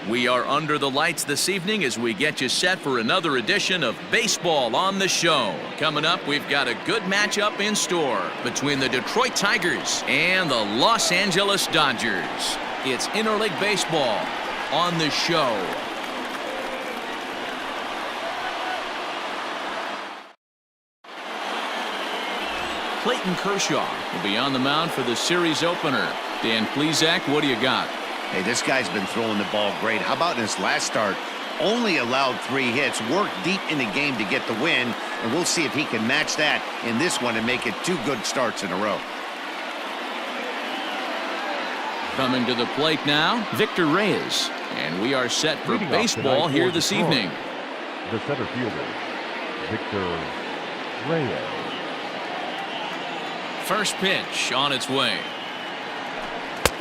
We are under the lights this evening as we get you set for another edition of Baseball on the Show. Coming up, we've got a good matchup in store between the Detroit Tigers and the Los Angeles Dodgers. It's interleague baseball on the Show. Clayton Kershaw will be on the mound for the series opener. Dan Plesac, what do you got? Hey, this guy's been throwing the ball great. How about in his last start? Only allowed 3 hits, worked deep in the game to get the win, and we'll see if he can match that in this one and make it 2 good starts in a row. Coming to the plate now, Victor Reyes. And we are set for baseball here this evening. The center fielder, Victor Reyes. First pitch on its way.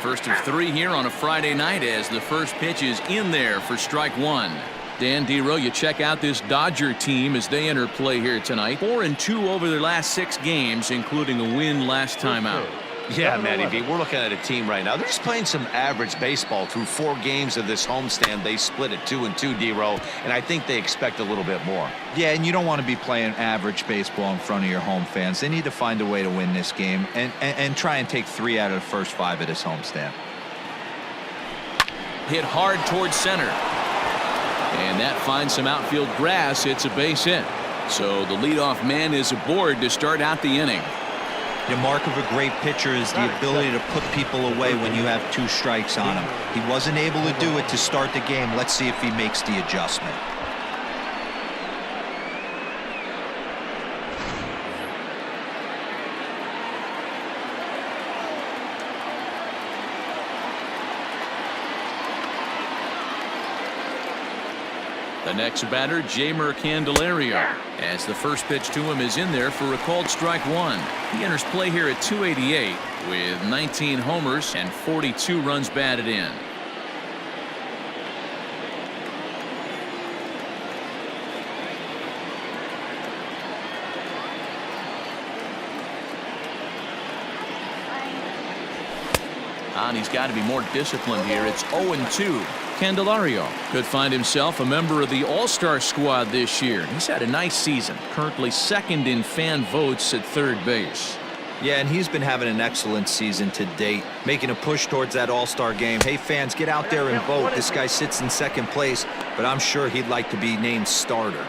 First of 3 here on a Friday night as the first pitch is in there for strike 1. Dan Dero, you check out this Dodger team as they enter play here tonight. 4-2 over their last 6 games, including a win last time out. Yeah, Matty V, we're looking at a team right now. They're just playing some average baseball through 4 games of this homestand. They split at 2-2, Dero, and I think they expect a little bit more. Yeah, and you don't want to be playing average baseball in front of your home fans. They need to find a way to win this game and try and take 3 out of the first 5 of this homestand. Hit hard towards center. And that finds some outfield grass. It's a base hit. So the leadoff man is aboard to start out the inning. The mark of a great pitcher is the ability to put people away when you have 2 strikes on him. He wasn't able to do it to start the game. Let's see if he makes the adjustment. The next batter, Jeimer Candelario, as the first pitch to him is in there for a called strike 1. He enters play here at 288 with 19 homers and 42 runs batted in. And he's got to be more disciplined here. It's 0-2. Candelario could find himself a member of the All-Star squad this year. He's had a nice season, currently 2nd in fan votes at 3rd base. Yeah, and he's been having an excellent season to date, making a push towards that All-Star game. Hey, fans, get out there and vote. This guy sits in 2nd place, but I'm sure he'd like to be named starter.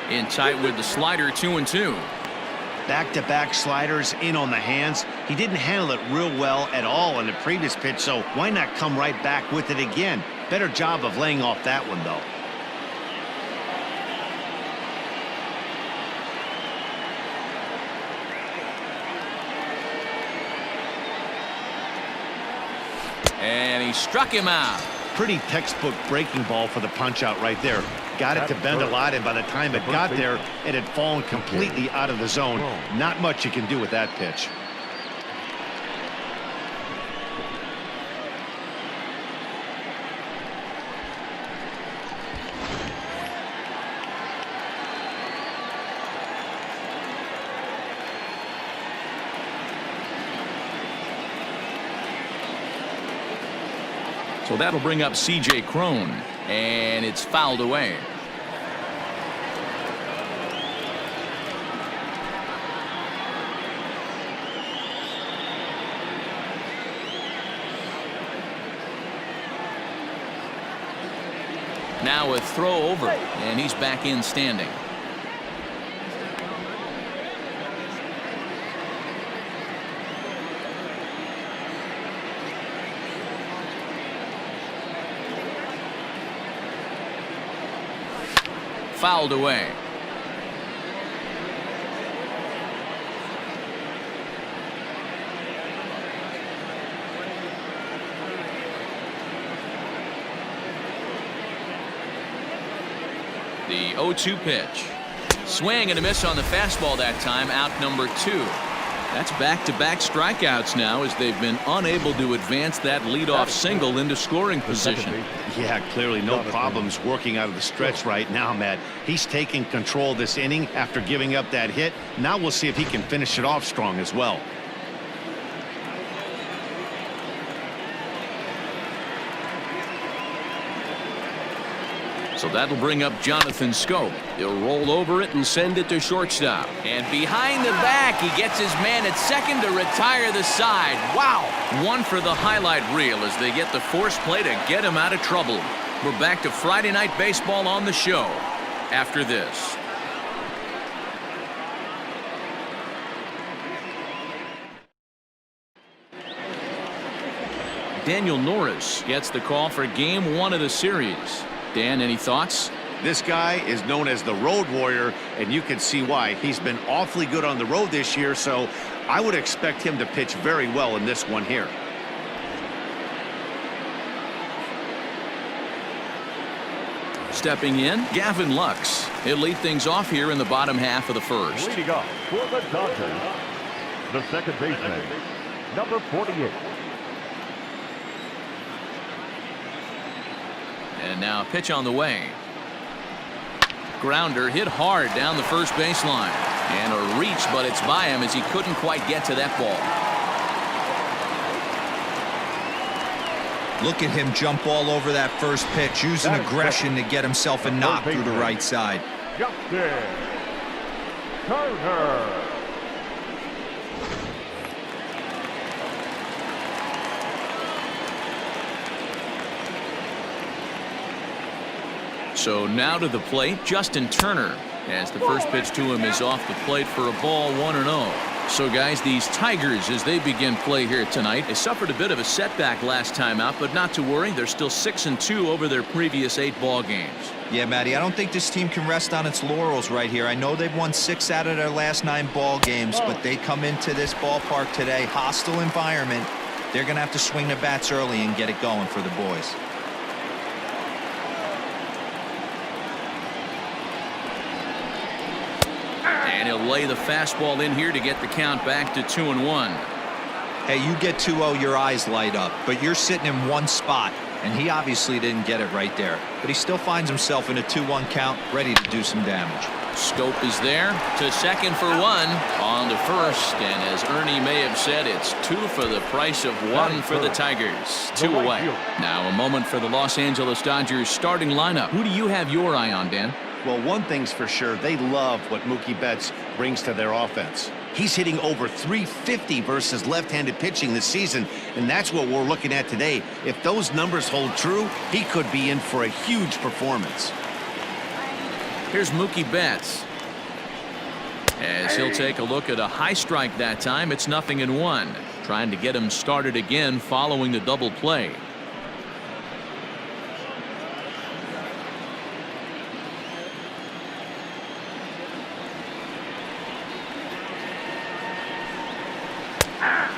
In tight with the slider, 2-2. Back-to-back sliders in on the hands. He didn't handle it real well at all in the previous pitch, so why not come right back with it again? Better job of laying off that one, though. And he struck him out. Pretty textbook breaking ball for the punch out right there. Got it to bend a lot, and by the time it got there, it had fallen completely out of the zone. Not much you can do with that pitch. So that'll bring up C.J. Cron, and it's fouled away. Now a throw over, and he's back in standing. Fouled away. The 0-2 pitch. Swing and a miss on the fastball that time, out number 2. That's back-to-back strikeouts now as they've been unable to advance that leadoff single into scoring position. Yeah, clearly no problems working out of the stretch right now, Matt. He's taking control of this inning after giving up that hit. Now we'll see if he can finish it off strong as well. So that'll bring up Jonathan Schoop. He'll roll over it and send it to shortstop. And behind the back, he gets his man at second to retire the side. Wow! One for the highlight reel as they get the force play to get him out of trouble. We're back to Friday Night Baseball on the show after this. Daniel Norris gets the call for Game 1 of the series. Dan, any thoughts? This guy is known as the road warrior, and you can see why. He's been awfully good on the road this year, so I would expect him to pitch very well in this one here. Stepping in, Gavin Lux. He'll lead things off here in the bottom half of the first. Leading off for the Dodgers, the second baseman, number 48. And now pitch on the way. Grounder hit hard down the first baseline. And a reach, but it's by him as he couldn't quite get to that ball. Look at him jump all over that first pitch, using aggression to get himself a knock through the right side. Justin Turner. So now to the plate, Justin Turner, as the first pitch to him is off the plate for a ball, 1-0. So guys, these Tigers, as they begin play here tonight, they suffered a bit of a setback last time out, but not to worry, they're still 6-2 over their previous 8 ball games. Yeah, Matty, I don't think this team can rest on its laurels right here. I know they've won 6 out of their last 9 ball games, but they come into this ballpark today, hostile environment. They're going to have to swing the bats early and get it going for the boys. And he'll lay the fastball in here to get the count back to 2-1. Hey, you get 2-0, your eyes light up, but you're sitting in one spot, and he obviously didn't get it right there. But he still finds himself in a 2-1 count, ready to do some damage. Schoop is there to second for 1 on to first, and as Ernie may have said, it's 2 for the price of 1 for the Tigers. 2 away. Now a moment for the Los Angeles Dodgers starting lineup. Who do you have your eye on, Dan? Well, one thing's for sure, they love what Mookie Betts brings to their offense. He's hitting over 350 versus left-handed pitching this season, and that's what we're looking at today. If those numbers hold true, he could be in for a huge performance. Here's Mookie Betts. As he'll take a look at a high strike that time, it's 0-1. Trying to get him started again following the double play.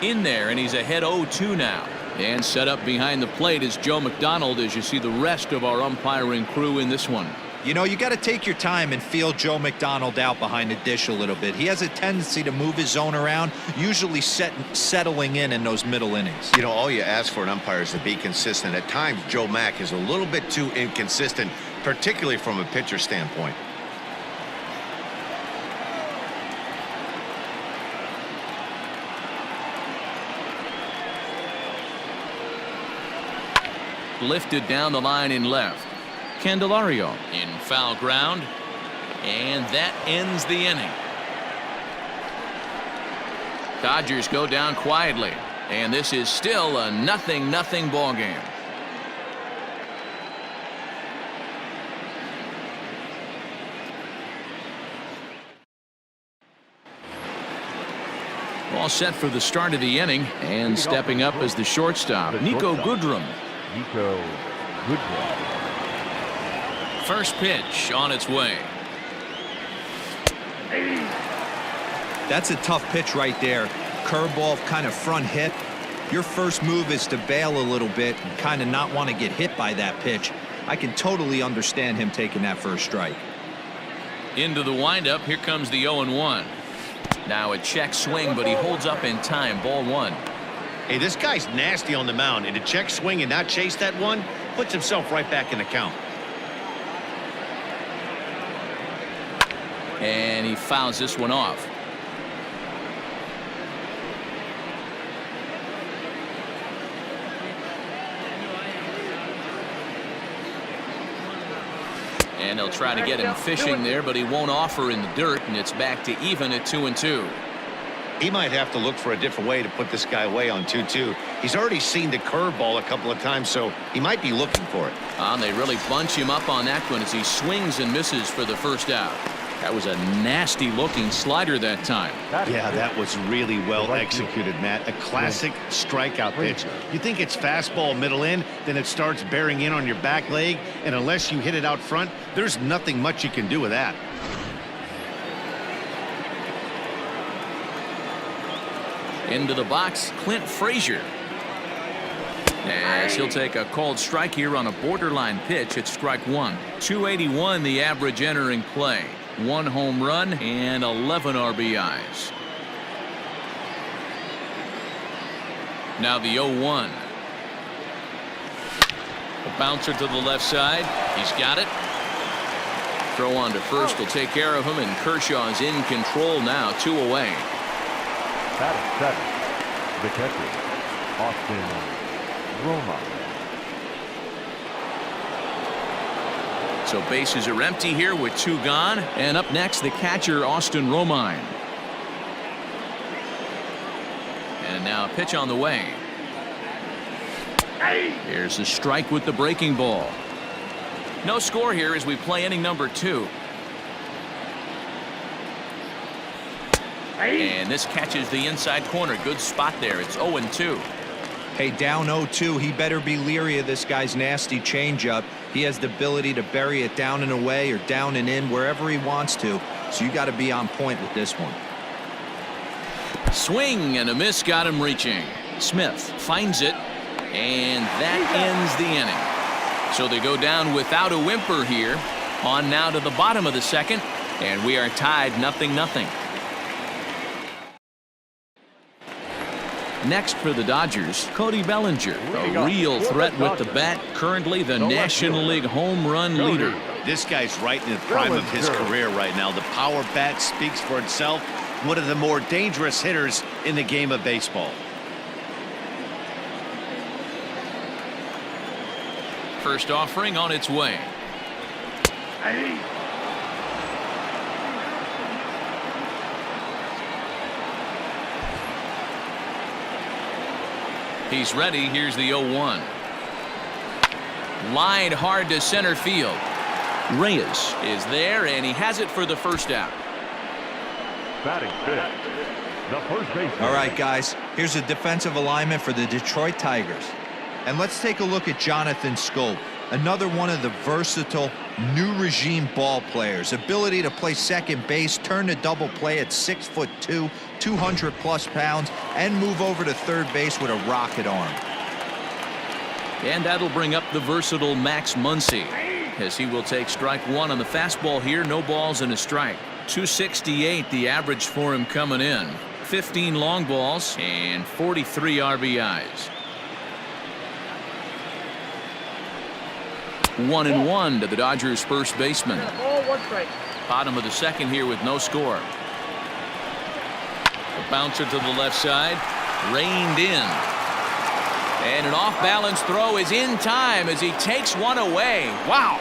In there, and he's ahead 0-2 now. And set up behind the plate is Joe McDonald as you see the rest of our umpiring crew in this one. You know, you got to take your time and feel Joe McDonald out behind the dish a little bit. He has a tendency to move his zone around, usually settling in those middle innings. You know, all you ask for an umpire is to be consistent. At times, Joe Mack is a little bit too inconsistent, particularly from a pitcher standpoint. Lifted down the line in left. Candelario in foul ground, and that ends the inning. Dodgers go down quietly, and this is still a 0-0 ball game. All set for the start of the inning, and stepping up as the shortstop, Niko Goodrum. Niko Goodrum. First pitch on its way. That's a tough pitch right there. Curveball, kind of front hit. Your first move is to bail a little bit and kind of not want to get hit by that pitch. I can totally understand him taking that first strike. Into the windup. Here comes the 0-1. Now a check swing, but he holds up in time. Ball one. Hey, this guy's nasty on the mound, and to check swing and not chase that one puts himself right back in the count. And he fouls this one off. And they'll try to get him fishing there, but he won't offer in the dirt, and it's back to even at 2-2. He might have to look for a different way to put this guy away on 2-2. He's already seen the curveball a couple of times, so he might be looking for it. And they really bunch him up on that one as he swings and misses for the first out. That was a nasty looking slider that time. Yeah, that was really well executed, Matt. A classic strikeout pitch. You think it's fastball middle in, then it starts bearing in on your back leg, and unless you hit it out front, there's nothing much you can do with that. Into the box, Clint Frazier. As he'll take a called strike here on a borderline pitch at strike one. 281 the average entering play. 1 home run and 11 RBIs. Now the 0-1. A bouncer to the left side. He's got it. Throw on to first will take care of him, and Kershaw is in control now. 2 away. Batting seventh, the catcher, Austin Romine. So bases are empty here with 2 gone. And up next, the catcher, Austin Romine. And now a pitch on the way. Here's a strike with the breaking ball. No score here as we play inning number 2. And this catches the inside corner. Good spot there. It's 0-2. Hey, down 0-2, he better be leery of this guy's nasty changeup. He has the ability to bury it down and away or down and in wherever he wants to. So you got to be on point with this one. Swing and a miss got him reaching. Smith finds it, and that ends the inning. So they go down without a whimper here. On now to the bottom of the second, and we are tied 0-0. Next for the Dodgers, Cody Bellinger, a real threat with the bat, currently the National League home run leader. This guy's right in the prime of his career right now. The power bat speaks for itself. One of the more dangerous hitters in the game of baseball. First offering on its way. He's ready. Here's the 0-1. Line hard to center field. Reyes is there, and he has it for the first out. Batting fifth, the first baseman. All right, guys, here's a defensive alignment for the Detroit Tigers. And let's take a look at Jonathan Schoop, another one of the versatile new regime ball players. Ability to play second base, turn to double play at 6'2", 200+ pounds, and move over to third base with a rocket arm. And that'll bring up the versatile Max Muncy, as he will take strike one on the fastball here. No balls and a strike. 268 the average for him coming in. 15 long balls and 43 RBIs. 1-1 to the Dodgers first baseman. Bottom of the second here with no score. A bouncer to the left side, reined in, and an off-balance throw is in time as he takes one away. Wow.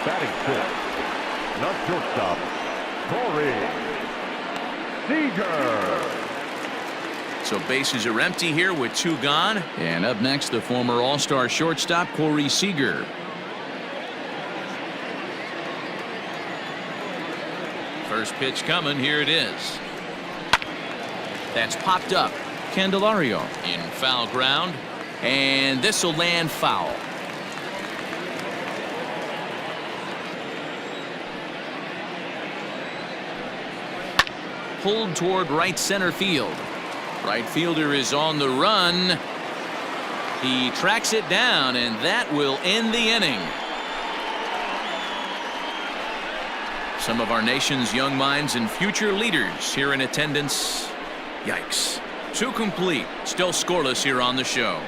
Batting fifth, not shortstop, Corey Seager. So bases are empty here with 2 gone. And up next, the former All-Star shortstop, Corey Seager. First pitch coming. Here it is. That's popped up. Candelario in foul ground, and this will land foul. Pulled toward right center field. Right fielder is on the run. He tracks it down, and that will end the inning. Some of our nation's young minds and future leaders here in attendance. Yikes. 2 complete. Still scoreless here on the show.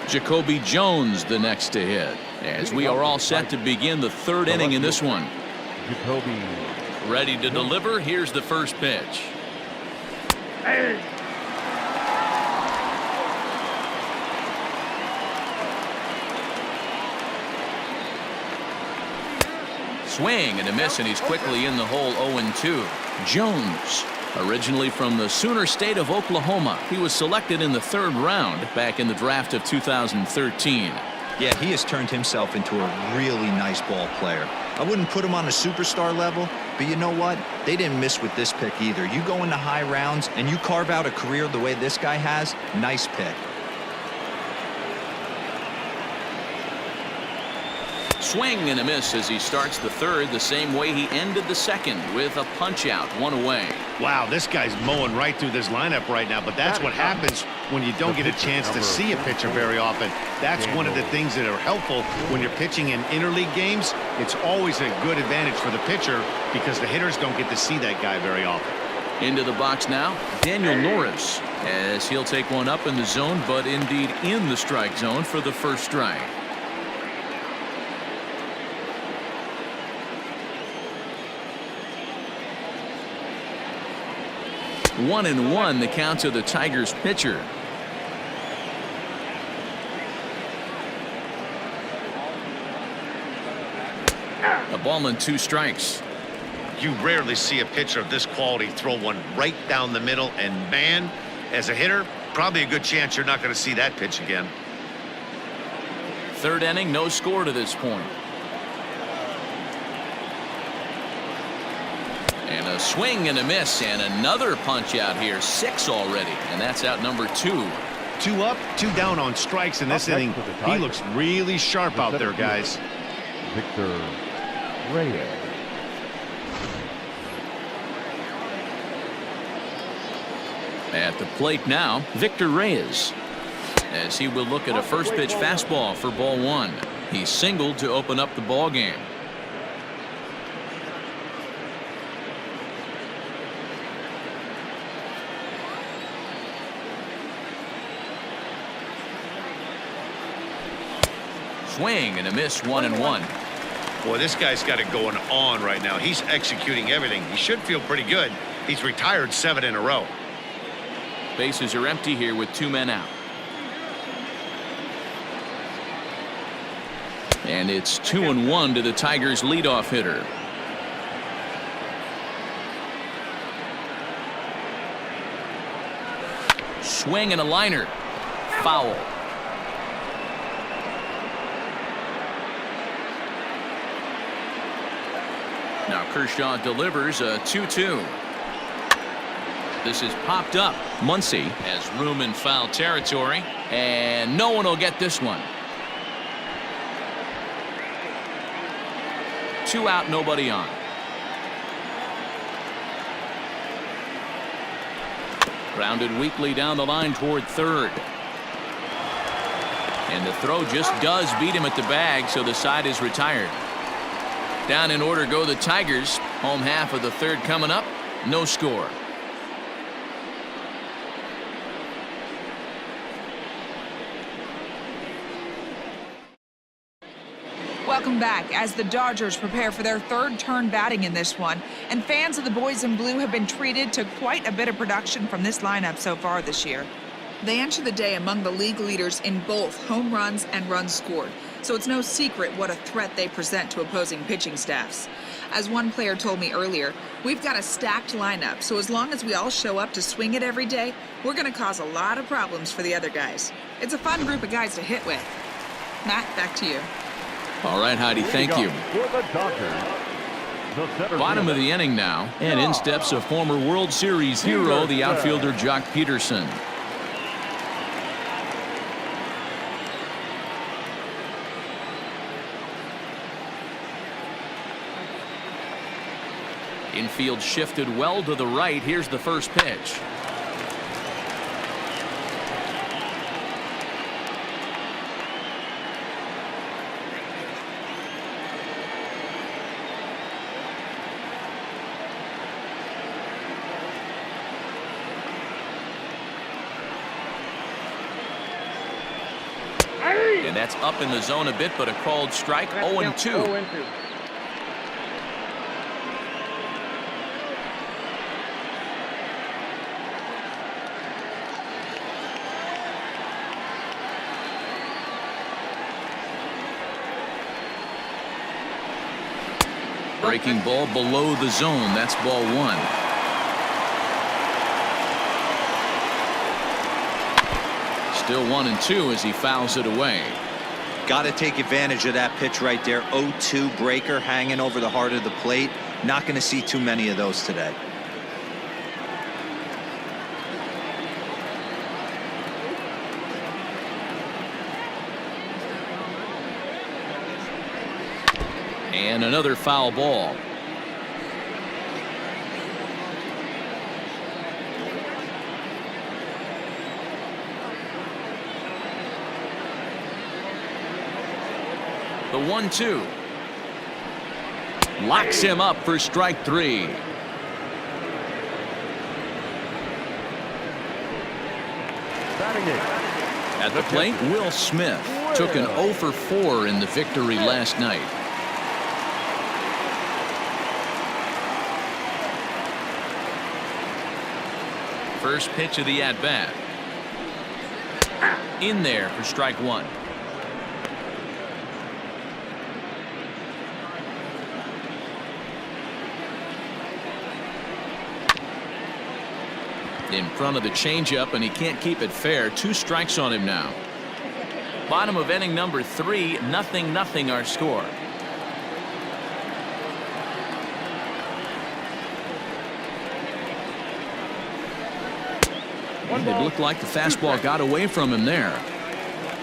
JaCoby Jones the next to hit, as we are all set to begin the 3rd inning in this one. JaCoby. Ready to deliver. Here's the first pitch. Swing and a miss, and he's quickly in the hole. 0-2. Jones, originally from the Sooner State of Oklahoma, he was selected in the 3rd round back in the draft of 2013. Yeah, he has turned himself into a really nice ball player. I wouldn't put him on a superstar level, but you know what? They didn't miss with this pick either. You go into high rounds and you carve out a career the way this guy has. Nice pick. Swing and a miss as he starts the 3rd the same way he ended the 2nd, with a punch out, 1 away. Wow, this guy's mowing right through this lineup right now, but that's what happens when you don't get a chance to see a pitcher very often. That's one of the things that are helpful when you're pitching in interleague games. It's always a good advantage for the pitcher because the hitters don't get to see that guy very often. Into the box now, Daniel Norris, as he'll take one up in the zone, but indeed in the strike zone for the first strike. 1-1 the count to the Tigers pitcher. A ball and 2 strikes. You rarely see a pitcher of this quality throw one right down the middle, and man, as a hitter, probably a good chance you're not going to see that pitch again. 3rd inning, no score to this point. And a swing and a miss, and another punch out here. 6 already, and that's out number 2. 2 up, 2 down on strikes in this inning. He looks really sharp out there, guys. Victor Reyes. At the plate now, Victor Reyes, as he will look at a first pitch fastball for ball 1. He singled to open up the ball game. Swing and a miss, 1-1. Boy, this guy's got it going on right now. He's executing everything. He should feel pretty good. He's retired 7 in a row. Bases are empty here with 2 men out. And it's 2-1 to the Tigers leadoff hitter. Swing and a liner. Foul. Now Kershaw delivers a 2-2. This is popped up. Muncy has room in foul territory, and no one will get this one. 2 out, nobody on. Grounded weakly down the line toward 3rd. And the throw just does beat him at the bag, so the side is retired. Down in order go the Tigers. Home half of the 3rd coming up. No score. Welcome back as the Dodgers prepare for their 3rd turn batting in this one, and fans of the boys in blue have been treated to quite a bit of production from this lineup so far this year. They enter the day among the league leaders in both home runs and runs scored, so it's no secret what a threat they present to opposing pitching staffs. As one player told me earlier, we've got a stacked lineup, so as long as we all show up to swing it every day, we're going to cause a lot of problems for the other guys. It's a fun group of guys to hit with. Matt, back to you. All right, Heidi, thank you. Bottom of the inning now, and in steps a former World Series hero, the outfielder Joc Pederson. Infield shifted well to the right. Here's the first pitch. And that's up in the zone a bit, but a called strike. 0-2. Breaking ball below the zone. That's ball 1. Still 1-2 as he fouls it away. Got to take advantage of that pitch right there. 0-2 breaker hanging over the heart of the plate. Not going to see too many of those today. And another foul ball. The 1-2. Locks him up for strike 3. At the plate, Will Smith took an 0 for 4 in the victory last night. First pitch of the at-bat. In there for strike 1. In front of the changeup, and he can't keep it fair. 2 strikes on him now. Bottom of inning number 3, 0-0 our score. It looked like the fastball got away from him there.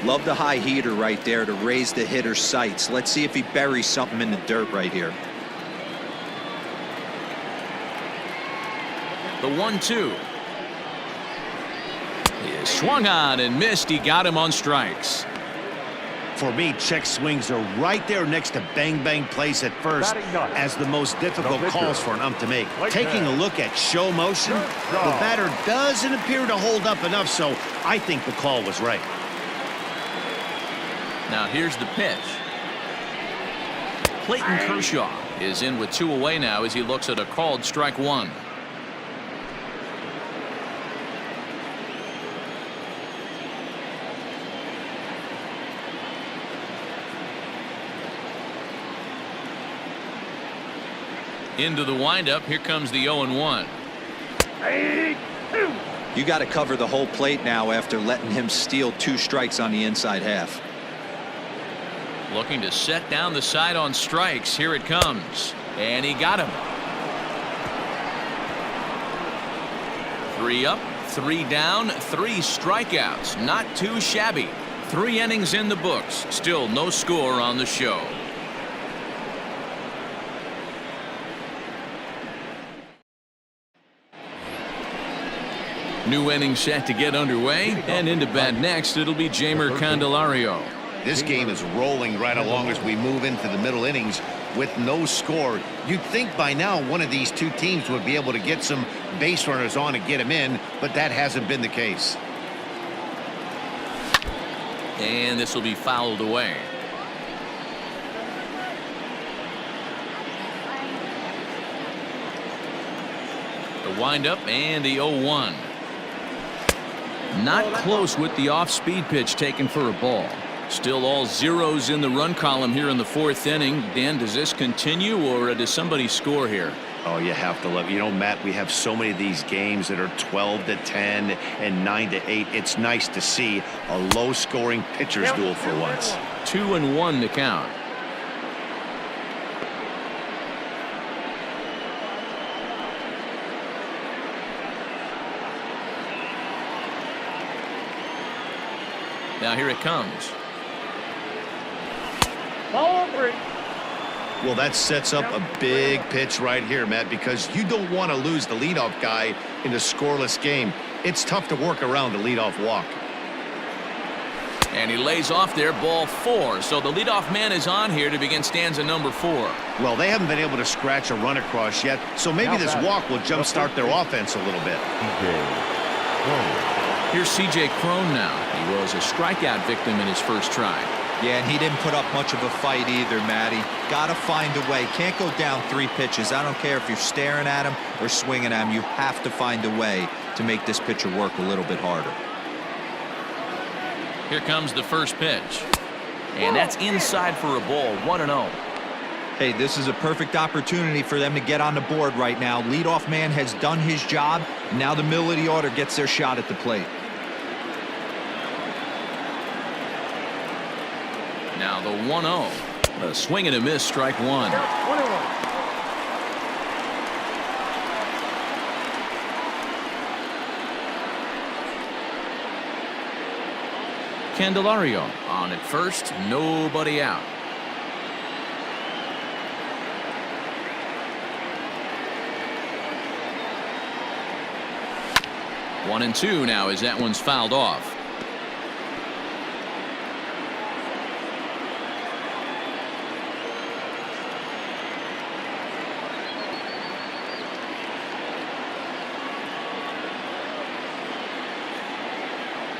Love the high heater right there to raise the hitter's sights. Let's see if he buries something in the dirt right here. The 1-2. He swung on and missed. He got him on strikes. For me, check swings are right there next to bang plays at first as the most difficult calls for an ump to make. Taking a look at show motion, the batter doesn't appear to hold up enough, so I think the call was right. Now here's the pitch. Clayton Kershaw is in with 2 away now as he looks at a called strike 1. Into the windup. Here comes the 0-1. You got to cover the whole plate now after letting him steal 2 strikes on the inside half. Looking to set down the side on strikes. Here it comes. And he got him. 3 up, 3 down, 3 strikeouts. Not too shabby. 3 innings in the books. Still no score on the show. New inning set to get underway, and into bat next it'll be Jeimer Candelario. This game is rolling right along as we move into the middle innings with no score. You'd think by now one of these 2 teams would be able to get some base runners on and get them in, but that hasn't been the case. And this will be fouled away. The windup and the 0-1. Not close with the off-speed pitch taken for a ball. Still all zeros in the run column here in the 4th inning. Dan, does this continue or does somebody score here? Oh, you have to love it. You know, Matt, we have so many of these games that are 12-10 and 9-8. It's nice to see a low-scoring pitcher's duel for once. 2-1 to count. Now here it comes. Well, that sets up a big pitch right here, Matt, because you don't want to lose the leadoff guy in a scoreless game. It's tough to work around the leadoff walk. And he lays off there, ball 4. So the leadoff man is on here to begin stanza number 4. Well, they haven't been able to scratch a run across yet, so maybe this walk will jumpstart their offense a little bit. Here's C.J. Cron now. He was a strikeout victim in his first try. Yeah, and he didn't put up much of a fight either, Matty. Gotta find a way. Can't go down 3 pitches. I don't care if you're staring at him or swinging at him. You have to find a way to make this pitcher work a little bit harder. Here comes the first pitch. And that's inside for a ball, 1-0. Hey, this is a perfect opportunity for them to get on the board right now. Leadoff man has done his job. And now the middle of the order gets their shot at the plate. Now the 1-0. A swing and a miss, strike one. Candelario on at first, nobody out. One and two now as that one's fouled off.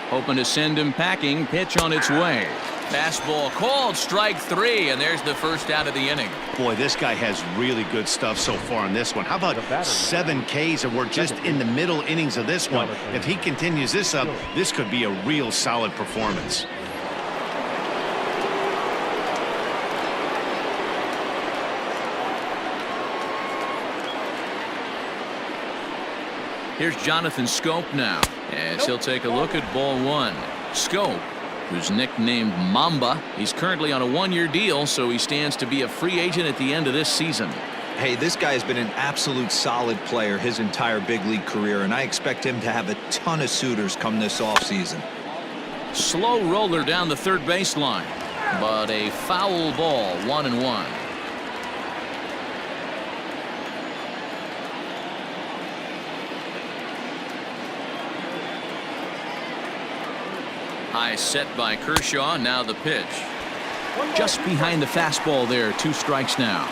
Hoping to send him packing. Pitch on its way. Fastball called, strike 3, and there's the first out of the inning. Boy, this guy has really good stuff so far in this one. How about 7 Ks, and we're just in the middle innings of this one. If he continues this up, this could be a real solid performance. Here's Jonathan Schoop now, as he'll take a look at ball 1. Schoop, who's nicknamed Mamba, he's currently on a 1-year deal, so he stands to be a free agent at the end of this season. Hey, this guy has been an absolute solid player his entire big league career, and I expect him to have a ton of suitors come this offseason. Slow roller down the third baseline, but a foul ball, 1-1. High set by Kershaw. Now the pitch. Just behind the fastball there. 2 strikes now.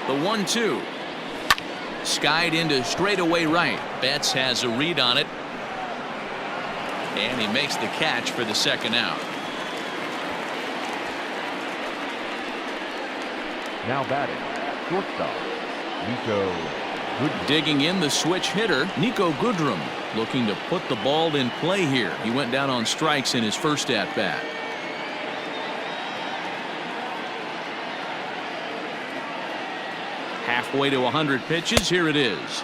The 1-2. Skied into straightaway right. Betts has a read on it. And he makes the catch for the second out. Now batting, shortstop, Niko Goodrum. Digging in the switch hitter, Niko Goodrum, looking to put the ball in play here. He went down on strikes in his first at-bat. Halfway to 100 pitches, here it is.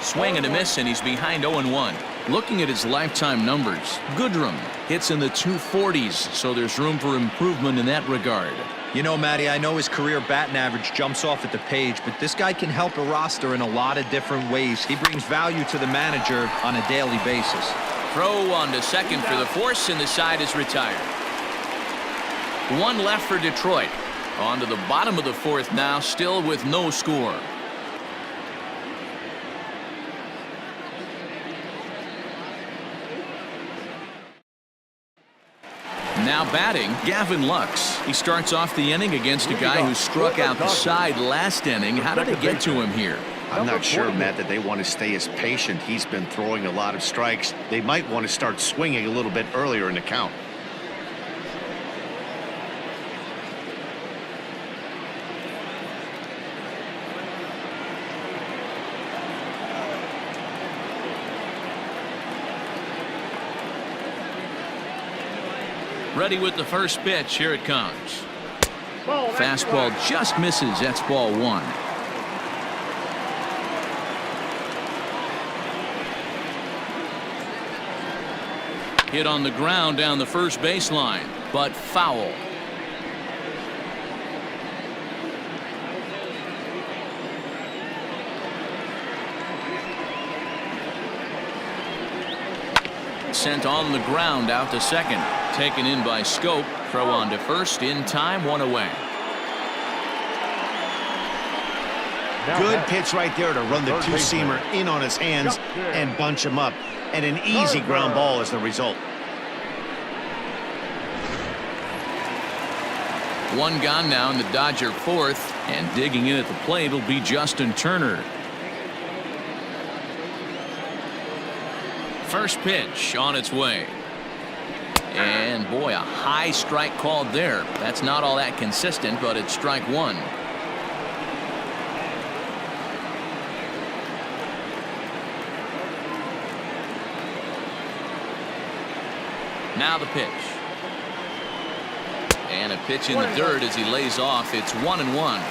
Swing and a miss, and he's behind 0-1. Looking at his lifetime numbers, Goodrum hits in the 240s, so there's room for improvement in that regard. You know, Matty, I know his career batting average jumps off at the page, but this guy can help a roster in a lot of different ways. He brings value to the manager on a daily basis. Throw on to second for the force, and the side is retired. 1 left for Detroit. On to the bottom of the 4th now, still with no score. Now batting, Gavin Lux. He starts off the inning against a guy who struck out the side last inning. How did they get to him here? I'm not sure, Matt, that they want to stay as patient. He's been throwing a lot of strikes. They might want to start swinging a little bit earlier in the count. Ready with the first pitch. Here it comes. Fastball just misses. That's ball 1. Hit on the ground down the first baseline, but foul. Sent on the ground out to second. Taken in by Schoop. Throw on to first in time. 1 away. Good pitch right there to run the 2-seamer in on his hands and bunch him up. And an easy ground ball is the result. 1 gone now in the Dodger 4th. And digging in at the plate will be Justin Turner. First pitch on its way. And boy, a high strike called there. That's not all that consistent, but it's strike one. Now the pitch. And a pitch in the dirt as he lays off. It's 1-1.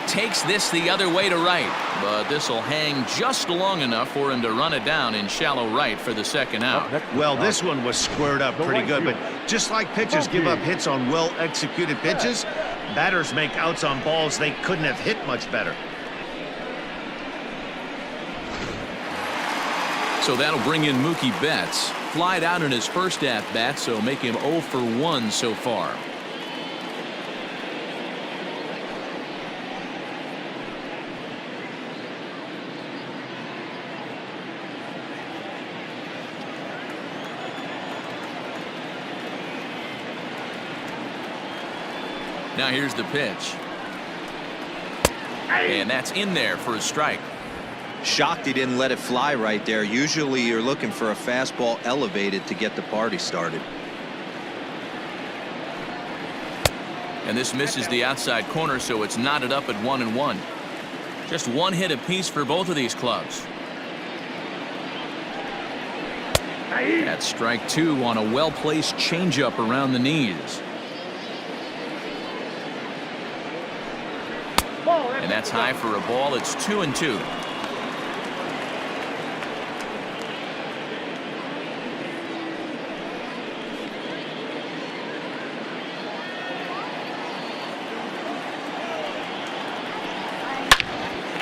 Takes this the other way to right, but this will hang just long enough for him to run it down in shallow right for the second out. Well, this one was squared up pretty good, but just like pitchers give up hits on well-executed pitches, batters make outs on balls they couldn't have hit much better. So that'll bring in Mookie Betts. Flied out in his first at-bat, so make him 0 for 1 so far. Now here's the pitch. And that's in there for a strike. Shocked he didn't let it fly right there. Usually you're looking for a fastball elevated to get the party started. And this misses the outside corner, so it's knotted up at 1-1. Just one hit apiece for both of these clubs. That's strike two on a well-placed changeup around the knees. And that's high for a ball. It's 2-2.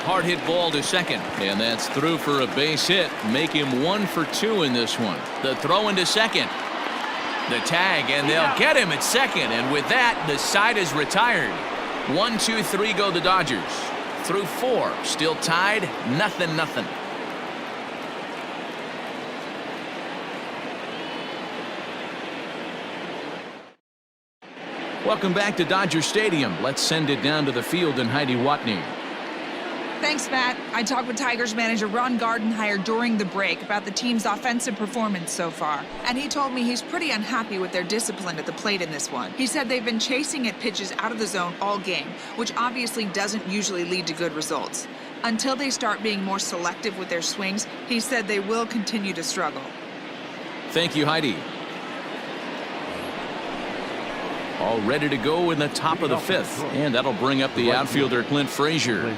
Hard hit ball to second, and that's through for a base hit. Make him 1 for 2 in this one. The throw into second. The tag, and they'll get him at second, and with that the side is retired. 1, 2, 3 go the Dodgers. Through 4, still tied, 0-0. Welcome back to Dodger Stadium. Let's send it down to the field and Heidi Watney. Thanks, Matt. I talked with Tigers manager Ron Gardenhire during the break about the team's offensive performance so far, and he told me he's pretty unhappy with their discipline at the plate in this one. He said they've been chasing at pitches out of the zone all game, which obviously doesn't usually lead to good results. Until they start being more selective with their swings, he said they will continue to struggle. Thank you, Heidi. All ready to go in the top of the 5th, and that'll bring up the outfielder Clint Frazier.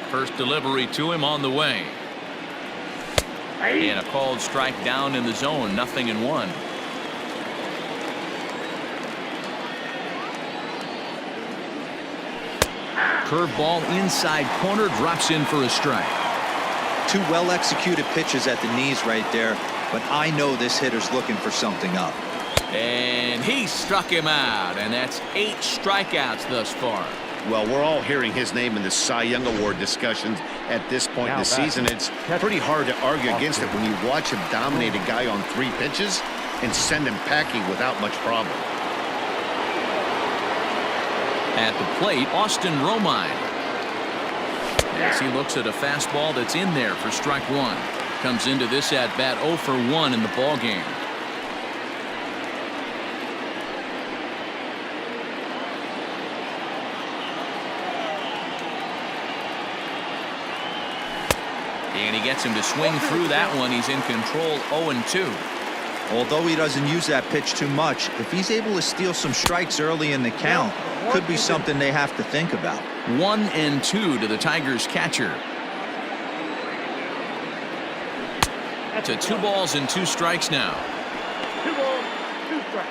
First delivery to him on the way. And a called strike down in the zone, 0-1. Curveball inside corner, drops in for a strike. Two well-executed pitches at the knees right there, but I know this hitter's looking for something up. And he struck him out, and that's 8 strikeouts thus far. Well, we're all hearing his name in the Cy Young Award discussions at this point in the season. It's pretty hard to argue against it when you watch him dominate a guy on 3 pitches and send him packing without much problem. At the plate, Austin Romine. As he looks at a fastball that's in there for strike 1. Comes into this at bat 0 for 1 in the ball game. And he gets him to swing through that one. He's in control, 0-2. Although he doesn't use that pitch too much, if he's able to steal some strikes early in the count, could be something they have to think about. 1-2 to the Tigers catcher. To 2 balls and 2 strikes now. 2 balls, 2 strikes.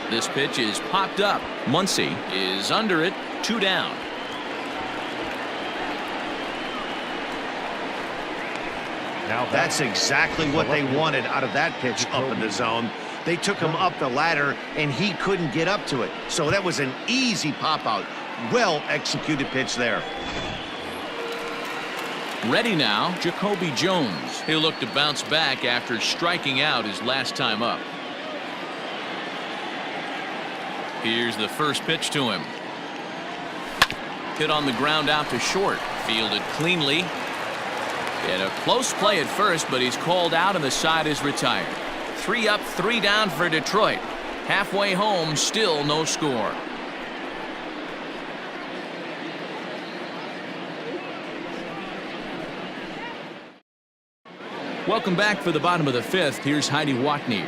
This pitch is popped up. Muncy is under it, 2 down. That's exactly what they wanted out of that pitch up in the zone. They took him up the ladder, and he couldn't get up to it. So that was an easy pop-out. Well-executed pitch there. Ready now, JaCoby Jones. He'll look to bounce back after striking out his last time up. Here's the first pitch to him. Hit on the ground out to short. Fielded cleanly. And a close play at first, but he's called out and the side is retired. 3 up, 3 down for Detroit. Halfway home, still no score. Welcome back for the bottom of the 5th. Here's Heidi Watney.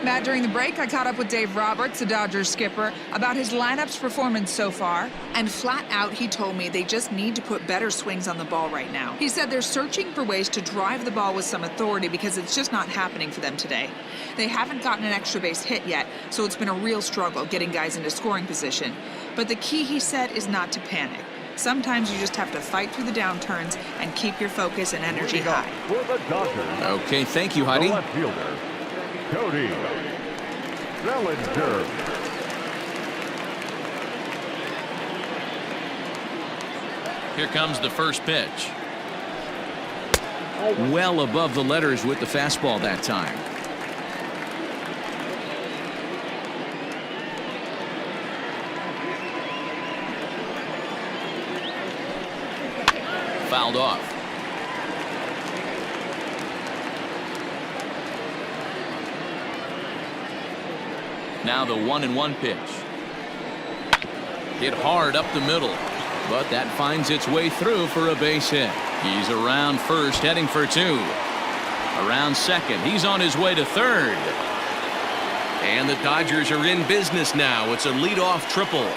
Matt, during the break, I caught up with Dave Roberts, the Dodgers skipper, about his lineup's performance so far. And flat out, he told me they just need to put better swings on the ball right now. He said they're searching for ways to drive the ball with some authority because it's just not happening for them today. They haven't gotten an extra base hit yet, so it's been a real struggle getting guys into scoring position. But the key, he said, is not to panic. Sometimes you just have to fight through the downturns and keep your focus and energy high. For the Dodgers, Okay, thank you, Heidi. the left fielder, Cody Bellinger. Here comes the first pitch. Well above the letters with the fastball that time. Fouled off. Now the 1-1 pitch. Hit hard up the middle, but that finds its way through for a base hit. He's around first, heading for 2. Around second, he's on his way to third. And the Dodgers are in business now. It's a leadoff triple.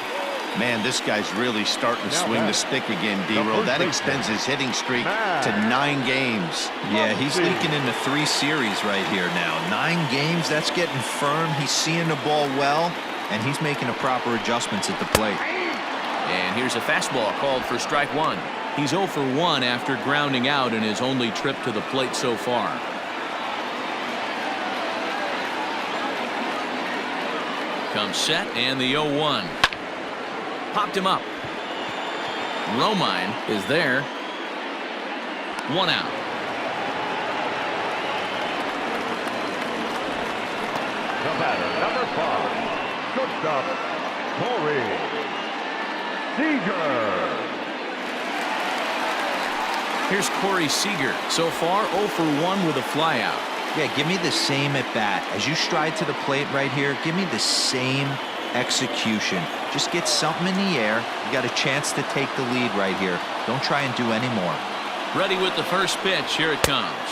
Man, this guy's really starting to swing the stick again, D-Row. That extends his hitting streak to 9 games. Yeah, he's leaking into 3 series right here now. 9 games, that's getting firm. He's seeing the ball well, and he's making the proper adjustments at the plate. And here's a fastball called for strike 1. He's 0 for 1 after grounding out in his only trip to the plate so far. Comes set and the 0-1. Popped him up. Romine is there. 1 out. The batter, number 5, shortstop, Seager. Here's Corey Seager. So far, 0 for 1 with a flyout. Yeah, give me the same at bat. As you stride to the plate right here, give me the same execution. Just get something in the air. You got a chance to take the lead right here. Don't try and do any more. Ready with the first pitch. Here it comes.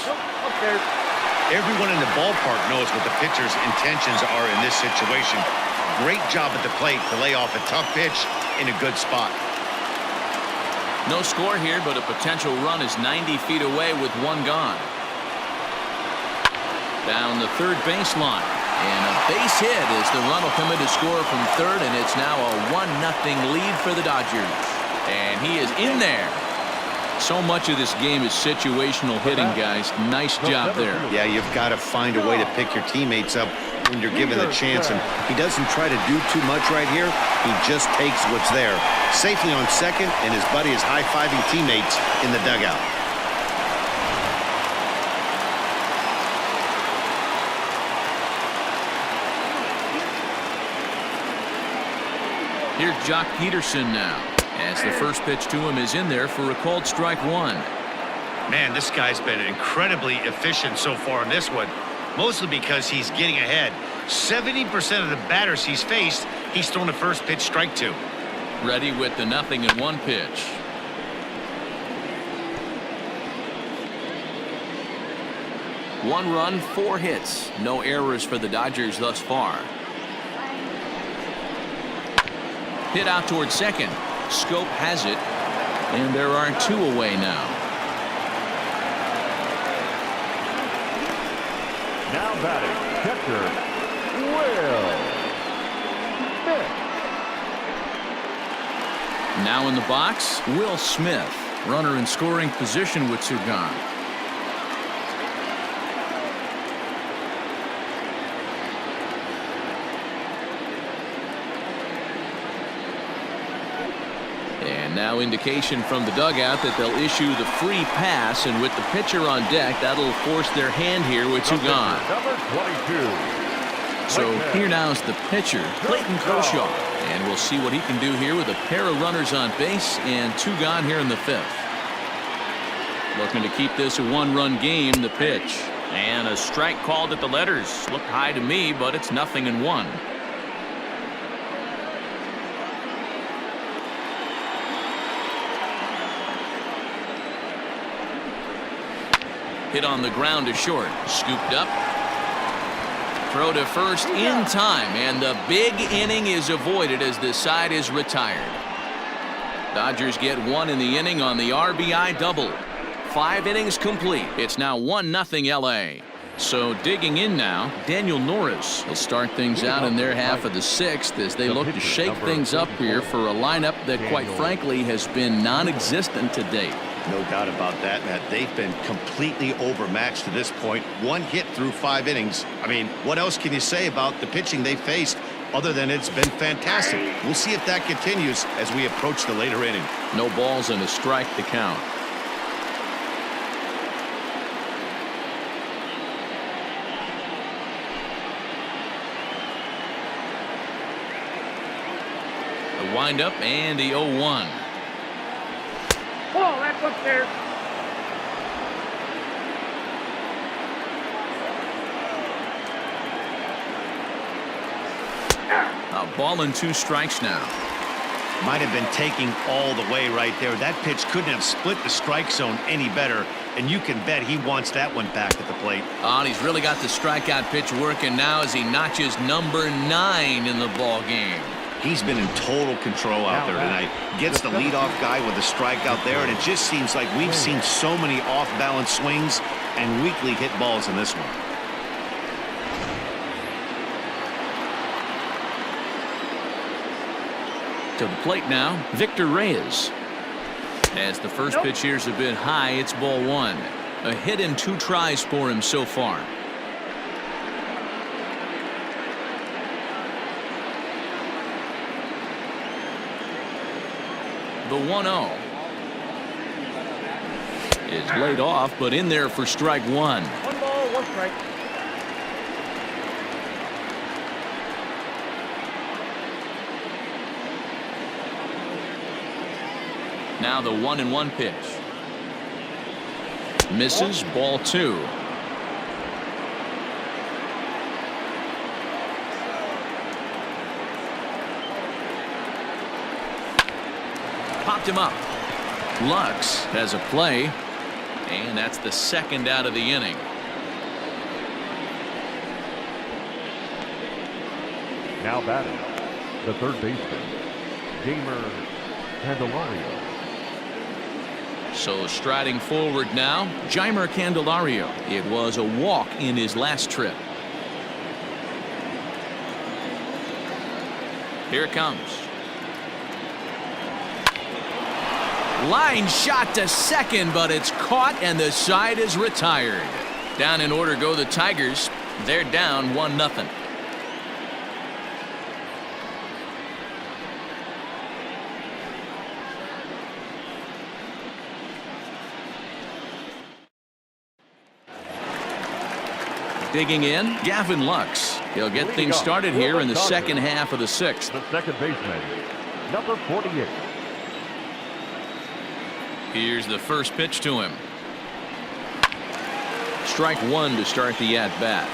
Everyone in the ballpark knows what the pitcher's intentions are in this situation. Great job at the plate to lay off a tough pitch in a good spot. No score here, but a potential run is 90 feet away with 1 gone. Down the third baseline. And a base hit as the run will come in to score from third, and it's now a 1-0 lead for the Dodgers. And he is in there. So much of this game is situational hitting, guys. Nice job there. Yeah, you've got to find a way to pick your teammates up when you're given the chance, and he doesn't try to do too much right here. He just takes what's there. Safely on second, and his buddy is high-fiving teammates in the dugout. Here's Joc Pederson now, as the first pitch to him is in there for a called strike 1. Man, this guy's been incredibly efficient so far in this one, mostly because he's getting ahead. 70% of the batters he's faced, he's thrown the first pitch strike to. Ready with the 0-1 pitch. One run, 4 hits. No errors for the Dodgers thus far. Hit out towards second. Schoop has it, and there are 2 away now. Now batting, catcher, Will Smith. Now in the box, Will Smith. Runner in scoring position with 2 gone. And now indication from the dugout that they'll issue the free pass, and with the pitcher on deck, that'll force their hand here with two gone. Number 22. So here now's the pitcher, Clayton Kershaw, and we'll see what he can do here with a pair of runners on base and two gone here in the fifth. Looking to keep this a one-run game. The pitch, and a strike called at the letters. Looked high to me, but it's 0-1. Hit on the ground to short. Scooped up. Throw to first in time, and the big inning is avoided as the side is retired. Dodgers get one in the inning on the RBI double. 5 innings complete. It's now 1-0 LA. So digging in now, Daniel Norris will start things out in their half of the sixth as they look to shake things up here for a lineup that quite frankly has been non-existent to date. No doubt about that, Matt. They've been completely overmatched to this point. 1 hit through 5 innings. I mean, what else can you say about the pitching they faced other than it's been fantastic? We'll see if that continues as we approach the later inning. No balls and a strike to count. The windup and the 0-1. Oh, that's up there. A ball and 2 strikes now. Might have been taking all the way right there. That pitch couldn't have split the strike zone any better, and you can bet he wants that one back at the plate. And he's really got the strikeout pitch working now as he notches number 9 in the ball game. He's been in total control out there tonight. Gets the leadoff guy with a strikeout there, and it just seems like we've seen so many off-balance swings and weakly hit balls in this one. To the plate now, Victor Reyes. As the first pitch here's a bit high, it's ball 1. A hit and 2 tries for him so far. The 1-0 is laid off, but in there for strike 1. 1 ball, 1 strike. Now the 1-1 pitch. Misses, ball 2. Popped him up. Lux has a play, and that's the second out of the inning. Now batting, the third baseman, Jeimer Candelario. So striding forward now, Jeimer Candelario. It was a walk in his last trip. Here it comes. Line shot to second, but it's caught and the side is retired. Down in order go the Tigers. They're down 1-0. Digging in, Gavin Lux. He'll get things started here in the second half of the sixth. The second baseman, number 48. Here's the first pitch to him. Strike 1 to start the at-bat.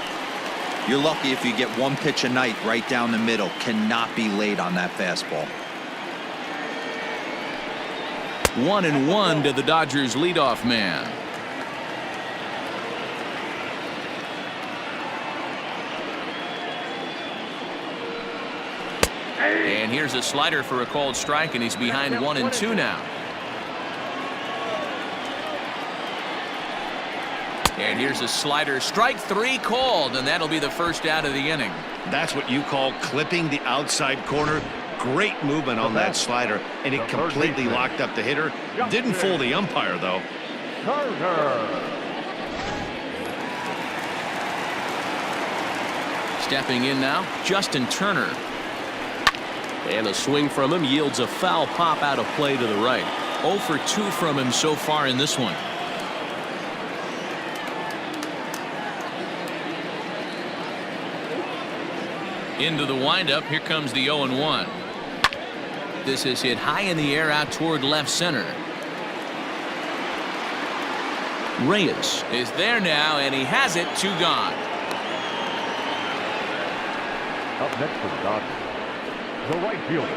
You're lucky if you get 1 pitch a night right down the middle. Cannot be late on that fastball. 1-1 to the Dodgers leadoff man. And here's a slider for a called strike, and he's behind 1-2 now. And here's a slider, strike 3 called, and that'll be the first out of the inning. That's what you call clipping the outside corner. Great movement on that slider, and it completely locked up the hitter. Didn't fool the umpire, though. Stepping in now, Justin Turner. And a swing from him yields a foul pop out of play to the right. 0 for 2 from him so far in this one. Into the windup. Here comes the 0-1. This is hit high in the air out toward left center. Reyes is there now, and he has it. 2 gone. Up next for the Dodgers, the right fielder,